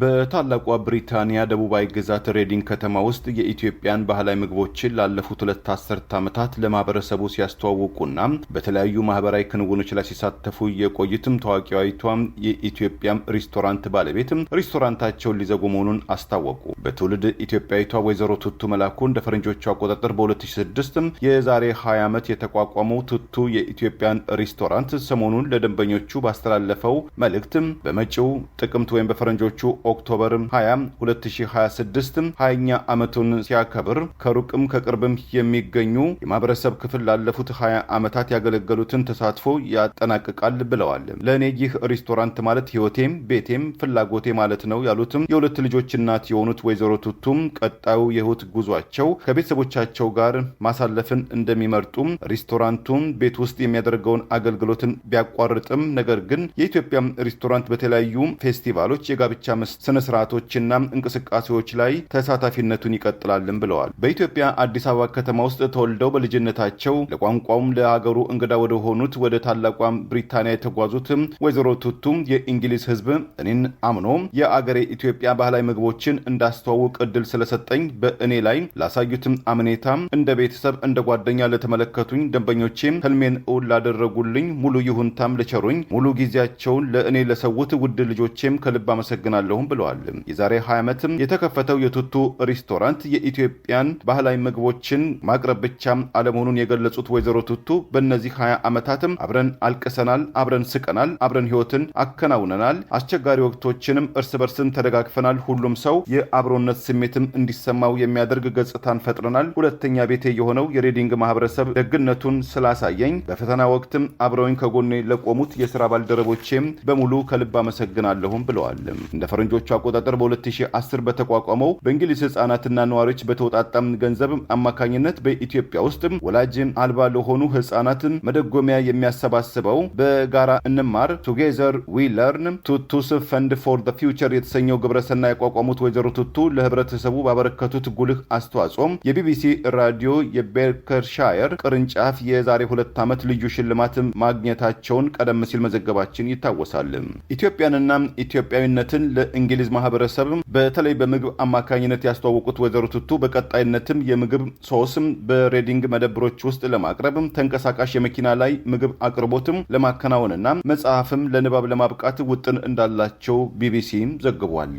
በታላቋ ብሪታንያ ደቡባዊ ግዛት ሬዲንግ ከተማ ውስጥ የኢትዮጵያን ባህላዊ ምግቦችን ላለፉት 2 አስርት ዓመታት ለማህበረሰቡ ሲያስተዋውቁና በተለያዩ ማህበራዊ ክንውኖች ላይ ሲሳተፉ የቆዩትም ታዋቂዋይቷ የኢትዮጵያ ሬስቶራንት ባለቤት ሬስቶራንታቸውን ሊዘጉ መሆኑን አስታወቁ። በትውልድ ኢትዮጵያዊቷ ወይዘሮ ቱቱ መላኩ እንደ ፈረንጆቹ አቆጣጠር በ2006 የዛሬ 20 ዓመት የተቋቋመው ቱቱ የኢትዮጵያን ሬስቶራንት ሰሞኑን ለደንበኞቹ ባስተላለፈው መልእክት በመጪው ጥቅምት ወይም በፈረንጆቹ ኦክቶበር 20 2026 20ኛ ዓመቱን ሲያከብር ከሩቅም ከቅርብም የሚገኙ የማህበረሰብ ክፍል ላለፉት 20 ዓመታት ያገለገሉትን ተሳትፎ ያጠናቅቃል ብለዋል። ለእኔ ይህ ሬስቶራንት ማለት ህይወቴም ቤቴም ፍላጎቴ ማለት ነው ያሉትም የሁለት ልጆች እናት የሆኑት ወይዘሮ ቱቱም ቀጣዩ የህይወት ጉዟቸው ከቤተሰቦቻቸው ጋር ማሳለፍን እንደሚመርጡም ሬስቶራንቱን ቤት ውስጥ የሚያደርገውን አገልግሎትን ቢያቋርጥም ነገር ግን የኢትዮጵያ ሬስቶራንት በተለያዩ ፌስቲቫሎች የጋብቻ ስነ ስርዓቶችና እንቅስቃሴዎች ላይ ተሳታፊነቱን ይቀጥላልን ብለዋል። በኢትዮጵያ አዲስ አበባ ከተማ ውስጥ ተወልደው በልጅነታቸው ለቋንቋውም ለሀገሩ እንግዳ ወደ ሆኑት ወደ ታላቋ ብሪታንያ የተጓዙት ወይዘሮ ቱቱ የእንግሊዝ ህዝብ እኔን አምኖ የአገሬ ኢትዮጵያ ባህላዊ ምግቦችን እንዳስተዋውቅ እድል ስለሰጠኝ በእኔ ላይ ላሳዩትም አምኔታ እንደ ቤተሰብ እንደ ጓደኛ ለተመለከቱኝ ደንበኞቼም ህልሜን እውን ላደረጉልኝ ሙሉ ይሁንታም ለቸሩኝ ሙሉ ጊዜያቸውን ለእኔ ለሰውት ውድ ልጆቼም ከልብ አመሰግናለሁ ብለዋል። የዛሬ 20 ዓመትም የተከፈተው የቱቱ ሬስቶራንት የኢትዮጵያን ባህላዊ ምግቦችን ማቅረብ ብቻ አለመሆኑን የገለጹት ወይዘሮ ቱቱ በእነዚህ 20 ዓመታትም አብረን አልቅሰናል፣ አብረን ስቀናል፣ አብረን ህይወትን አከናውነናል፣ አስቸጋሪ ወቅቶችንም እርስ በርስን ተደጋግፈናል፣ ሁሉም ሰው የአብሮነት ስሜትም እንዲሰማው የሚያደርግ ገጽታን ፈጥረናል። ሁለተኛ ቤቴ የሆነው የሬዲንግ ማህበረሰብ ደግነቱን ስላሳየኝ በፈተና ወቅትም አብረውኝ ከጎኔ ለቆሙት የሥራ ባልደረቦቼም በሙሉ ከልብ አመሰግናለሁም ብለዋል። እንደ ፈረንጆቹ አቆጣጠር በ2010 በተቋቋመው በእንግሊዝ ህጻናትና ነዋሪዎች በተወጣጣም ገንዘብ አማካኝነት በኢትዮጵያ ውስጥ ወላጅ አልባ ለሆኑ ህጻናት መደጎሚያ የሚያሰባስበው በጋራ እንማር ቱጌዘር ዊ ለርን ቱቱስ ፈንድ ፎር ዘ ፊውቸር የተሰኘው ግብረሰናይ ያቋቋሙት ወይዘሮ ቱቱ ለህብረተሰቡ ባበረከቱት ጉልህ አስተዋጽኦም የቢቢሲ ራዲዮ የቤርከርሻየር ቅርንጫፍ የዛሬ 2 ዓመት ልዩ ሽልማት ማግኘታቸውን ቀደም ሲል መዘገባችን ይታወሳል። ኢትዮጵያንና ኢትዮጵያዊነትን ለእንግሊዝ ማህበረሰብ በተለይ በምግብ አማካኝነት ያስተዋወቁት ወይዘሮ ቱቱ በቀጣይነትም የምግብ ሶስም በሬዲንግ መደብሮች ውስጥ ለማቅረብ ተንቀሳቃሽ የመኪና ላይ ምግብ አቅርቦትም ለማከናወንና መጽሐፍም ለንባብ ለማብቃት ውጥን እንዳላቸው ቢቢሲ ዘግቧል።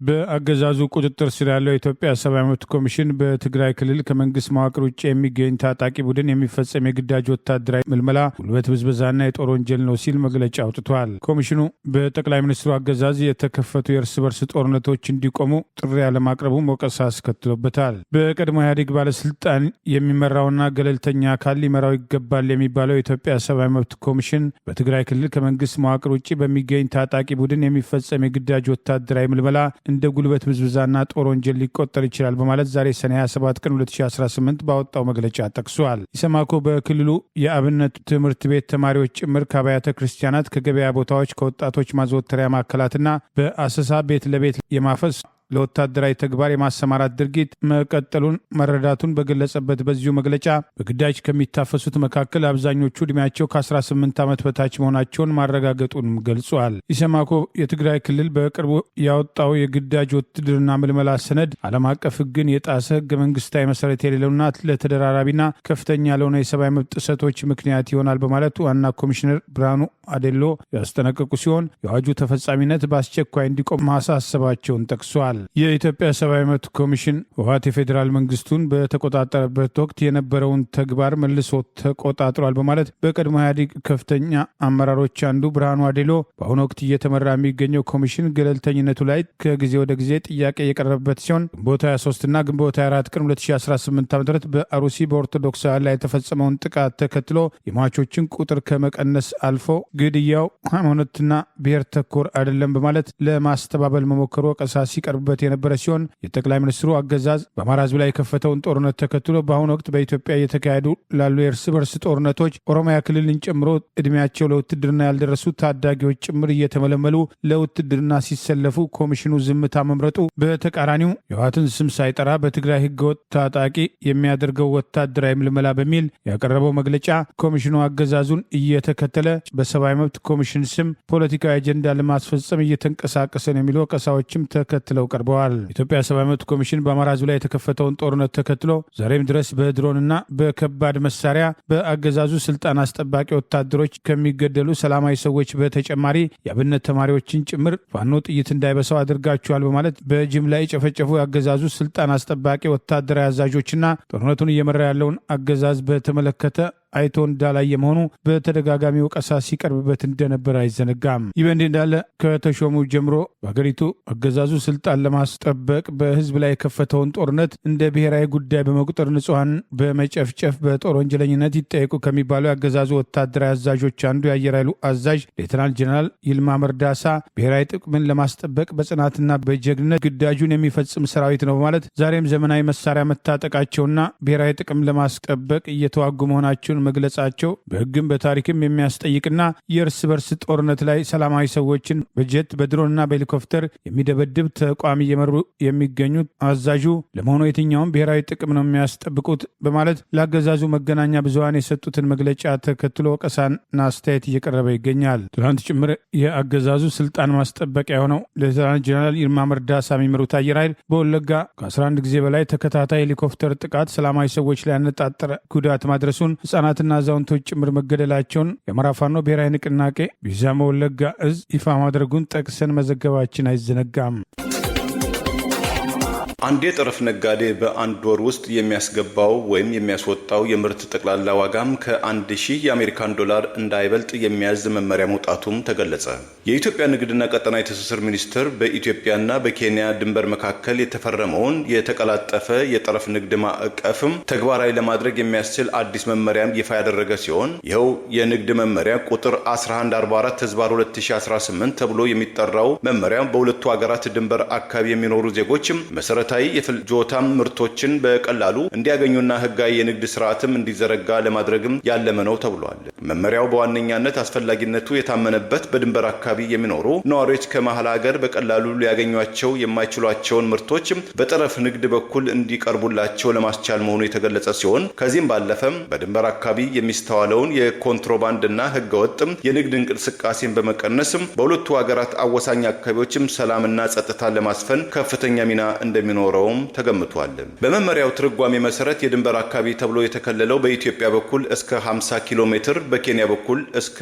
በአገዛዙ ቁጥጥር ስር ያለው የኢትዮጵያ ሰብአዊ መብት ኮሚሽን በትግራይ ክልል ከመንግስት መዋቅር ውጭ የሚገኝ ታጣቂ ቡድን የሚፈጸም የግዳጅ ወታደራዊ ምልመላ፣ ጉልበት ብዝበዛና የጦር ወንጀል ነው ሲል መግለጫ አውጥቷል። ኮሚሽኑ በጠቅላይ ሚኒስትሩ አገዛዝ የተከፈቱ የእርስ በርስ ጦርነቶች እንዲቆሙ ጥሪ ያለማቅረቡ ወቀሳ አስከትሎበታል። በቀድሞ ኢህአዴግ ባለስልጣን የሚመራውና ገለልተኛ አካል ሊመራው ይገባል የሚባለው የኢትዮጵያ ሰብአዊ መብት ኮሚሽን በትግራይ ክልል ከመንግስት መዋቅር ውጭ በሚገኝ ታጣቂ ቡድን የሚፈጸም የግዳጅ ወታደራዊ ምልመላ እንደ ጉልበት ብዝበዛና ጦር ወንጀል ሊቆጠር ይችላል በማለት ዛሬ ሰኔ 27 ቀን 2018 ባወጣው መግለጫ ጠቅሷል። ኢሰማኮ በክልሉ የአብነት ትምህርት ቤት ተማሪዎች ጭምር ከአብያተ ክርስቲያናት፣ ከገበያ ቦታዎች፣ ከወጣቶች ማዘወተሪያ ማዕከላትና በአሰሳ ቤት ለቤት የማፈስ ለወታደራዊ ተግባር የማሰማራት ድርጊት መቀጠሉን መረዳቱን በገለጸበት በዚሁ መግለጫ በግዳጅ ከሚታፈሱት መካከል አብዛኞቹ ዕድሜያቸው ከ18 ዓመት በታች መሆናቸውን ማረጋገጡንም ገልጿል። ኢሰማኮ የትግራይ ክልል በቅርቡ ያወጣው የግዳጅ ውትድርና ምልመላ ሰነድ ዓለም አቀፍ ሕግን የጣሰ ሕገ መንግስታዊ መሰረት የሌለውና ለተደራራቢና ከፍተኛ ለሆነ የሰብአዊ መብት ጥሰቶች ምክንያት ይሆናል በማለት ዋና ኮሚሽነር ብርሃኑ አዴሎ ያስጠነቀቁ ሲሆን የአዋጁ ተፈጻሚነት በአስቸኳይ እንዲቆም ማሳሰባቸውን ጠቅሷል። የኢትዮጵያ ሰብአዊ መብት ኮሚሽን ህወሓት የፌዴራል መንግስቱን በተቆጣጠረበት ወቅት የነበረውን ተግባር መልሶ ተቆጣጥሯል በማለት በቀድሞ ኢህአዴግ ከፍተኛ አመራሮች አንዱ ብርሃኑ አዴሎ በአሁኑ ወቅት እየተመራ የሚገኘው ኮሚሽን ገለልተኝነቱ ላይ ከጊዜ ወደ ጊዜ ጥያቄ የቀረበበት ሲሆን ግንቦት 23 እና ግንቦት 24 ቀን 2018 ዓ.ም በአሩሲ በኦርቶዶክሳውያን ላይ የተፈጸመውን ጥቃት ተከትሎ የሟቾችን ቁጥር ከመቀነስ አልፎ ግድያው ሃይማኖትና ብሔር ተኮር አይደለም በማለት ለማስተባበል መሞከሩ ወቀሳ ሲቀርብበት የነበረ ሲሆን የጠቅላይ ሚኒስትሩ አገዛዝ በአማራ ህዝብ ላይ የከፈተውን ጦርነት ተከትሎ በአሁኑ ወቅት በኢትዮጵያ እየተካሄዱ ላሉ የእርስ በርስ ጦርነቶች ኦሮሚያ ክልልን ጨምሮ እድሜያቸው ለውትድርና ያልደረሱ ታዳጊዎች ጭምር እየተመለመሉ ለውትድርና ሲሰለፉ ኮሚሽኑ ዝምታ መምረጡ በተቃራኒው የህወሓትን ስም ሳይጠራ በትግራይ ህገወጥ ታጣቂ የሚያደርገው ወታደራዊ ምልመላ በሚል ያቀረበው መግለጫ ኮሚሽኑ አገዛዙን እየተከተለ በሰብአዊ መብት ኮሚሽን ስም ፖለቲካዊ አጀንዳ ለማስፈጸም እየተንቀሳቀሰ ነው የሚሉ ወቀሳዎችም ተከትለው ቀርበዋል። ኢትዮጵያ ሰብአዊ መብት ኮሚሽን በአማራ ህዝብ ላይ የተከፈተውን ጦርነት ተከትሎ ዛሬም ድረስ በድሮንና በከባድ መሳሪያ በአገዛዙ ስልጣን አስጠባቂ ወታደሮች ከሚገደሉ ሰላማዊ ሰዎች በተጨማሪ የአብነት ተማሪዎችን ጭምር ፋኖ ጥይት እንዳይበሳው አድርጋቸዋል በማለት በጅምላ የጨፈጨፉ የአገዛዙ ስልጣን አስጠባቂ ወታደራዊ አዛዦችና ጦርነቱን እየመራ ያለውን አገዛዝ በተመለከተ አይቶ እንዳላየ መሆኑ በተደጋጋሚ ወቀሳ ሲቀርብበት እንደነበር አይዘነጋም። ይህ በእንዲህ እንዳለ ከተሾሙ ጀምሮ በሀገሪቱ አገዛዙ ስልጣን ለማስጠበቅ በህዝብ ላይ የከፈተውን ጦርነት እንደ ብሔራዊ ጉዳይ በመቁጠር ንጹሐን በመጨፍጨፍ በጦር ወንጀለኝነት ይጠየቁ ከሚባሉ የአገዛዙ ወታደራዊ አዛዦች አንዱ የአየር ኃይሉ አዛዥ ሌተናል ጀነራል ይልማ መርዳሳ ብሔራዊ ጥቅምን ለማስጠበቅ በጽናትና በጀግንነት ግዳጁን የሚፈጽም ሰራዊት ነው በማለት ዛሬም ዘመናዊ መሳሪያ መታጠቃቸውና ብሔራዊ ጥቅም ለማስጠበቅ እየተዋጉ መሆናቸውን መግለጻቸው በህግም በታሪክም የሚያስጠይቅና የእርስ በርስ ጦርነት ላይ ሰላማዊ ሰዎችን በጀት በድሮንና በሄሊኮፕተር የሚደበድብ ተቋም እየመሩ የሚገኙት አዛዡ ለመሆኑ የትኛውም ብሔራዊ ጥቅም ነው የሚያስጠብቁት በማለት ለአገዛዙ መገናኛ ብዙሃን የሰጡትን መግለጫ ተከትሎ ወቀሳና አስተያየት እየቀረበ ይገኛል። ትናንት ጭምር የአገዛዙ ስልጣን ማስጠበቂያ የሆነው ሌተናንት ጀነራል ይልማ መርዳሳ የሚመሩት አየር ኃይል በወለጋ ከ11 ጊዜ በላይ ተከታታይ ሄሊኮፕተር ጥቃት ሰላማዊ ሰዎች ላይ ያነጣጠረ ጉዳት ማድረሱን ህጻናትና አዛውንቶች ጭምር መገደላቸውን የአማራ ፋኖ ብሔራዊ ንቅናቄ ቢዛሞ ወለጋ እዝ ይፋ ማድረጉን ጠቅሰን መዘገባችን አይዘነጋም። አንድ የጠረፍ ነጋዴ በአንድ ወር ውስጥ የሚያስገባው ወይም የሚያስወጣው የምርት ጠቅላላ ዋጋም ከ1000 የአሜሪካን ዶላር እንዳይበልጥ የሚያዝ መመሪያ መውጣቱም ተገለጸ። የኢትዮጵያ ንግድና ቀጠናዊ ትስስር ሚኒስቴር በኢትዮጵያና በኬንያ ድንበር መካከል የተፈረመውን የተቀላጠፈ የጠረፍ ንግድ ማዕቀፍም ተግባራዊ ለማድረግ የሚያስችል አዲስ መመሪያም ይፋ ያደረገ ሲሆን ይኸው የንግድ መመሪያ ቁጥር 1144/2018 ተብሎ የሚጠራው መመሪያ በሁለቱ ሀገራት ድንበር አካባቢ የሚኖሩ ዜጎችም መሰረታዊ የፍጆታ ምርቶችን በቀላሉ እንዲያገኙና ህጋዊ የንግድ ስርዓትም እንዲዘረጋ ለማድረግም ያለመ ነው ተብሏል። መመሪያው በዋነኛነት አስፈላጊነቱ የታመነበት በድንበር አካባቢ የሚኖሩ ነዋሪዎች ከመሀል ሀገር በቀላሉ ሊያገኟቸው የማይችሏቸውን ምርቶች በጠረፍ ንግድ በኩል እንዲቀርቡላቸው ለማስቻል መሆኑ የተገለጸ ሲሆን ከዚህም ባለፈም በድንበር አካባቢ የሚስተዋለውን የኮንትሮባንድና ህገወጥም የንግድ እንቅስቃሴን በመቀነስም በሁለቱ ሀገራት አወሳኝ አካባቢዎችም ሰላምና ጸጥታን ለማስፈን ከፍተኛ ሚና እንደሚኖረውም ተገምቷል። በመመሪያው ትርጓሜ መሰረት የድንበር አካባቢ ተብሎ የተከለለው በኢትዮጵያ በኩል እስከ 50 ኪሎ ሜትር በኬንያ በኩል እስከ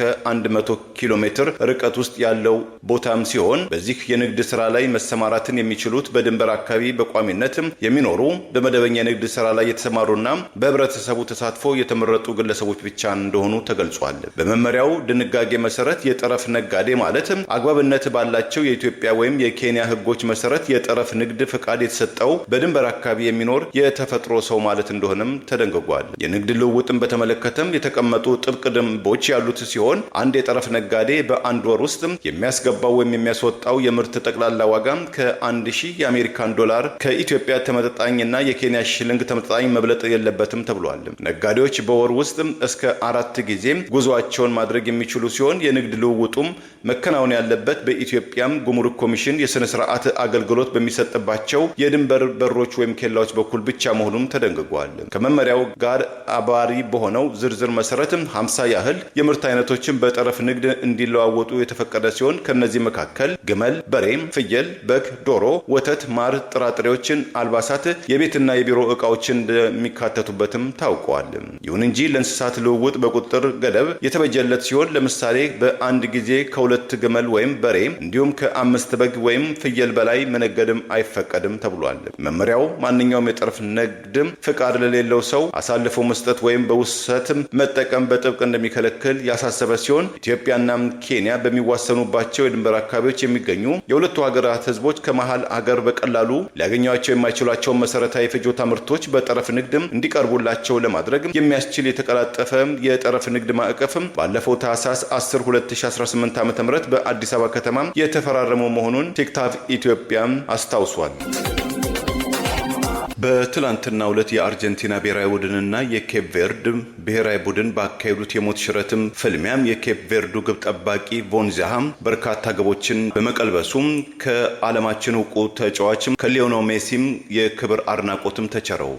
100 ኪሎ ሜትር ርቀት ውስጥ ያለው ቦታም ሲሆን በዚህ የንግድ ስራ ላይ መሰማራትን የሚችሉት በድንበር አካባቢ በቋሚነት የሚኖሩ በመደበኛ የንግድ ስራ ላይ የተሰማሩና በህብረተሰቡ ተሳትፎ የተመረጡ ግለሰቦች ብቻ እንደሆኑ ተገልጿል። በመመሪያው ድንጋጌ መሰረት የጠረፍ ነጋዴ ማለት አግባብነት ባላቸው የኢትዮጵያ ወይም የኬንያ ህጎች መሰረት የጠረፍ ንግድ ፈቃድ የተሰጠው በድንበር አካባቢ የሚኖር የተፈጥሮ ሰው ማለት እንደሆነም ተደንግጓል። የንግድ ልውውጥን በተመለከተም የተቀመጡ ጥብቅ ደንቦች ያሉት ሲሆን አንድ የጠረፍ ነጋዴ በአንድ ወር ውስጥ የሚያስገባው ወይም የሚያስወጣው የምርት ጠቅላላ ዋጋ ከ1000 የአሜሪካን ዶላር ከኢትዮጵያ ተመጣጣኝና የኬንያ ሽልንግ ተመጣጣኝ መብለጥ የለበትም ተብሏል። ነጋዴዎች በወር ውስጥ እስከ 4 ጊዜ ጉዞአቸውን ማድረግ የሚችሉ ሲሆን የንግድ ልውውጡም መከናወን ያለበት በኢትዮጵያ ጉምሩክ ኮሚሽን የሥነ ሥርዓት አገልግሎት በሚሰጥባቸው የድንበር በሮች ወይም ኬላዎች በኩል ብቻ መሆኑም ተደንግጓል። ከመመሪያው ጋር አባሪ በሆነው ዝርዝር መሰረት 50 ያህል የምርት አይነቶችን በጠረፍ ንግድ እንዲለዋወጡ የተፈቀደ ሲሆን ከነዚህ መካከል ግመል፣ በሬ፣ ፍየል፣ በግ፣ ዶሮ፣ ወተት፣ ማር፣ ጥራጥሬዎችን፣ አልባሳት፣ የቤትና የቢሮ ዕቃዎችን እንደሚካተቱበትም ታውቋል። ይሁን እንጂ ለእንስሳት ልውውጥ በቁጥር ገደብ የተበጀለት ሲሆን ለምሳሌ በአንድ ጊዜ ከ2 ግመል ወይም በሬ እንዲሁም ከ5 በግ ወይም ፍየል በላይ መነገድም አይፈቀድም ተብሏል። መመሪያው ማንኛውም የጠረፍ ንግድ ፍቃድ ለሌለው ሰው አሳልፎ መስጠት ወይም በውሰት መጠቀም በጥብቅ እንደሚከለክል ያሳሰበ ሲሆን ኢትዮጵያና ኬንያ በሚዋሰኑባቸው የድንበር አካባቢዎች የሚገኙ የሁለቱ ሀገራት ህዝቦች ከመሃል ሀገር በቀላሉ ሊያገኟቸው የማይችሏቸው መሰረታዊ ፍጆታ ምርቶች በጠረፍ ንግድ እንዲቀርቡላቸው ለማድረግ የሚያስችል የተቀላጠፈ የጠረፍ ንግድ ማዕቀፍ ባለፈው ታህሳስ 10 2018 ዓ.ም በአዲስ አበባ ከተማ የተፈራረመው መሆኑን ቲክታክ ኢትዮጵያ አስታውሷል። በትላንትናው ዕለት የአርጀንቲና ብሔራዊ ቡድንና የኬፕ ቬርድ ብሔራዊ ቡድን ባካሄዱት የሞት ሽረትም ፍልሚያም የኬፕ ቬርዱ ግብ ጠባቂ ቮንዛሃ በርካታ ግቦችን በመቀልበሱም ከዓለማችን ዕውቁ ተጫዋችም ከሊዮኔል ሜሲም የክብር አድናቆትም ተቸረው።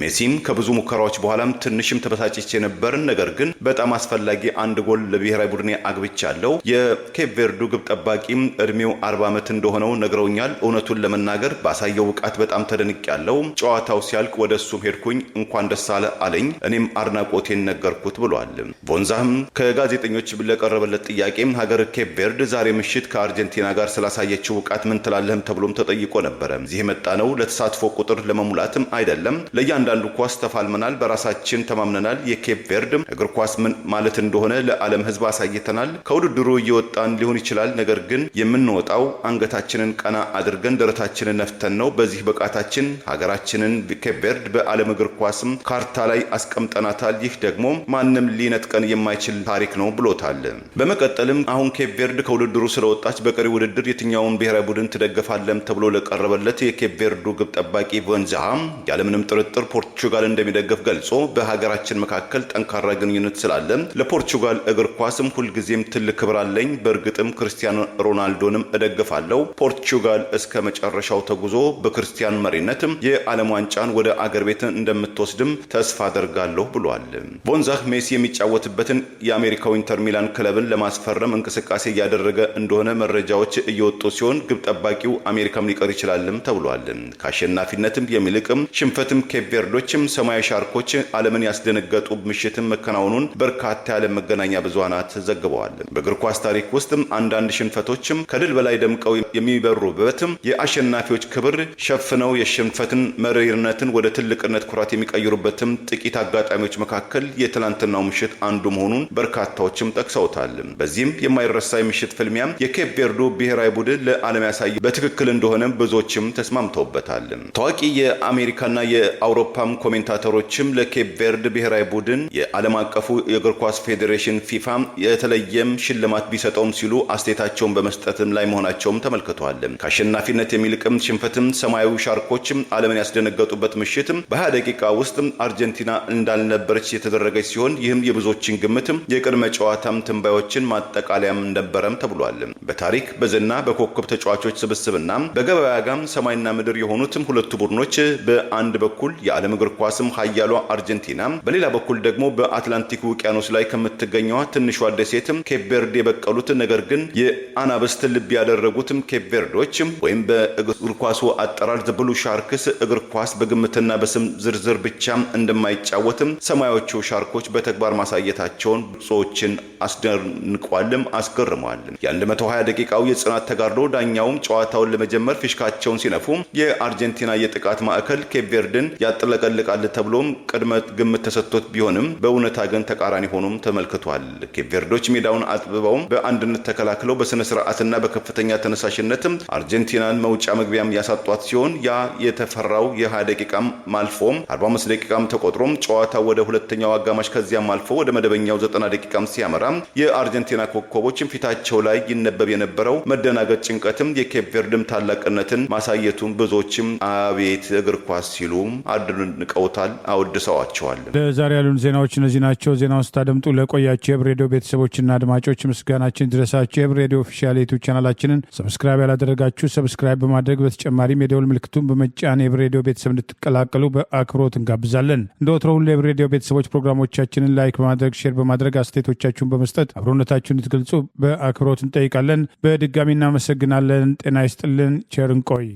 ሜሲም ከብዙ ሙከራዎች በኋላም ትንሽም ተበሳጭቼ ነበር፣ ነገር ግን በጣም አስፈላጊ አንድ ጎል ለብሔራዊ ቡድን አግብቻለሁ። የኬፕ ቬርዱ ግብ ጠባቂም እድሜው 40 ዓመት እንደሆነው ነግረውኛል። እውነቱን ለመናገር ባሳየው ብቃት በጣም ተደንቄያለሁ። ጨዋታው ሲያልቅ ወደሱም ሄድኩኝ፣ እንኳን ደስ አለ አለኝ፣ እኔም አድናቆቴን ነገርኩት ብሏል። ቮንዛም ከጋዜጠኞች ለቀረበለት ጥያቄም ሀገር ኬፕ ቬርድ ዛሬ ምሽት ከአርጀንቲና ጋር ስላሳየችው ብቃት ምን ትላለህም ተብሎም ተጠይቆ ነበረ። እዚህ የመጣነው ለተሳትፎ ቁጥር ለመሙላትም አይደለም፣ ለእያንዳንዱ ኳስ ተፋልመናል፣ በራሳችን ተማምነናል። የኬፕ ቬርድ እግር ኳስ ምን ማለት እንደሆነ ለዓለም ሕዝብ አሳይተናል። ከውድድሩ እየወጣን ሊሆን ይችላል፣ ነገር ግን የምንወጣው አንገታችንን ቀና አድርገን ደረታችንን ነፍተን ነው። በዚህ ብቃታችን ሀገራችንን ኬፕ ቬርድ በዓለም እግር ኳስም ካርታ ላይ አስቀምጠናታል። ይህ ደግሞ ማንም ሊነጥቀን የማይችል ታሪክ ነው ብሎታል። በመቀጠልም አሁን ኬፕ ቬርድ ከውድድሩ ስለወጣች በቀሪ ውድድር የትኛውን ብሔራዊ ቡድን ትደግፋለም ተብሎ ለቀረበለት የኬፕ ቬርዱ ግብ ጠባቂ ቮንዛሃ ያለምንም ጥርጥር ፖርቹጋል እንደሚደግፍ ገልጾ በሀገራችን መካከል ጠንካራ ግንኙነት ስላለ ለፖርቹጋል እግር ኳስም ሁልጊዜም ትልቅ ክብር አለኝ። በእርግጥም ክርስቲያኖ ሮናልዶንም እደግፋለሁ። ፖርቹጋል እስከ መጨረሻው ተጉዞ በክርስቲያኖ መሪነትም የዓለም ዋንጫን ወደ አገር ቤት እንደምትወስድም ተስፋ አደርጋለሁ ብሏል። ቮንዛህ ሜሲ የሚጫወትበትን የአሜሪካው ኢንተር ሚላን ክለብን ለማስፈረም እንቅስቃሴ እያደረገ እንደሆነ መረጃዎች እየወጡ ሲሆን ግብ ጠባቂው አሜሪካም ሊቀር ይችላልም ተብሏል። ከአሸናፊነትም የሚልቅም ሽንፈትም ኬፕ ቬርዶችም ሰማያዊ ሻርኮች ዓለምን ያስደነገጡ ምሽትም መከናወኑን በርካታ የዓለም መገናኛ ብዙሃናት ዘግበዋል። በእግር ኳስ ታሪክ ውስጥም አንዳንድ ሽንፈቶችም ከድል በላይ ደምቀው የሚበሩበትም የአሸናፊዎች ክብር ሸፍነው የሽንፈትን መሪርነትን ወደ ትልቅነት ኩራት የሚቀይሩበትም ጥቂት አጋጣሚዎች መካከል የትላንትናው ምሽት አንዱ መሆኑን በርካታዎችም ጠቅሰውታል። በዚህም የማይረሳ የምሽት ፍልሚያም የኬፕ ቬርዱ ብሔራዊ ቡድን ለዓለም ያሳየ በትክክል እንደሆነ ብዙዎችም ተስማምተውበታል። ታዋቂ የአሜሪካና የአውሮፓም ኮሜንታተሮችም ለኬፕ ቬርድ ብሔራዊ ቡድን የዓለም አቀፉ የእግር ኳስ ፌዴሬሽን ፊፋ የተለየም ሽልማት ቢሰጠውም ሲሉ አስተያየታቸውን በመስጠትም ላይ መሆናቸውም ተመልክተዋል። ከአሸናፊነት የሚልቅም ሽንፈትም ሰማያዊ ሻርኮችም ዓለምን ያስደነገጡበት ምሽትም በ20 ደቂቃ ውስጥ አርጀንቲና እንዳልነበረች የተደረገች ሲሆን ይህም የብዙዎችን ግምትም የቅድመ ጨዋታም ትንባዮችን ማጠቃለያም ነበረም ተብሏል። በታሪክ በዝና በኮከብ ተጫዋቾች ስብስብና በገበያ ጋም ሰማይና ምድር የሆኑትም ሁለቱ ቡድኖች በአንድ በኩል የዓለም እግር ኳስም ሀያሏ አርጀንቲና፣ በሌላ በኩል ደግሞ በአትላንቲክ ውቅያኖስ ላይ ከምትገኘዋ ትንሿ ደሴትም ኬፕ ቬርድ የበቀሉት ነገር ግን የአናብስት ልብ ያደረጉትም ኬፕ ቬርዶች ወይም በእግር ኳሱ አጠራር ብሉ ሻርክስ እግር ኳስ በግምትና በስም ዝርዝር ብቻ እንደማይጫወትም ሰማያዊዎቹ ሻርኮች በተግባር ማሳየታቸውን ብዙዎችን አስደንቋልም አስገርሟል። የ120 ደቂቃው የጽናት ተጋድሎ ዳኛውም ጨዋታውን ለመጀመር ፊሽካቸውን ሲነፉ የአርጀንቲና የጥቃት ማዕከል ኬፕ ቬርድን ያጥለቀልቃል ተብሎም ቅድመ ግምት ተሰጥቶት ቢሆንም በእውነታ ግን ተቃራኒ ሆኖም ተመልክቷል። ኬፕ ቬርዶች ሜዳውን አጥብበውም በአንድነት ተከላክለው በስነ ስርዓትና በከፍተኛ ተነሳሽነትም አርጀንቲናን መውጫ መግቢያም ያሳጧት ሲሆን ያ የተፈራው የ20 ደቂቃም ማልፎ 45 ደቂቃም ተቆጥሮም ጨዋታው ወደ ሁለተኛው አጋማሽ ከዚያም አልፎ ወደ መደበኛው 90 ደቂቃም ሲያመራ የአርጀንቲና ኮከቦችም ፊታቸው ላይ ይነበብ የነበረው መደናገጥ፣ ጭንቀትም የኬፕ ቨርድም ታላቅነትን ማሳየቱን ብዙዎችም አቤት እግር ኳስ ሲሉ አድንቀውታል፣ አወድሰዋቸዋል። ለዛሬ ያሉን ዜናዎች እነዚህ ናቸው። ዜናውን ስታደምጡ ለቆያችሁ የህብር ሬዲዮ ቤተሰቦችና አድማጮች ምስጋናችን ድረሳችሁ። የህብር ሬዲዮ ኦፊሻል ዩቲዩብ ቻናላችንን ሰብስክራይብ ያላደረጋችሁ ሰብስክራይብ በማድረግ በተጨማሪም የደውል ምልክቱን በመጫን የህብር ሬዲዮ ቤተሰብ እንድትቀላቀሉ በአክብሮት እንጋብዛለን። እንደ ወትሮው ሁሉ የህብር ሬዲዮ ቤተሰቦች ፕሮግራሞቻችንን ላይክ በማድረግ ሼር በማድረግ አስተያየቶቻችሁን በመስጠት አብሮነታችሁን እንድትገልጹ በአክብሮት እንጠይቃለን። በድጋሚ እናመሰግናለን። ጤና ይስጥልን። ቸር እንቆይ።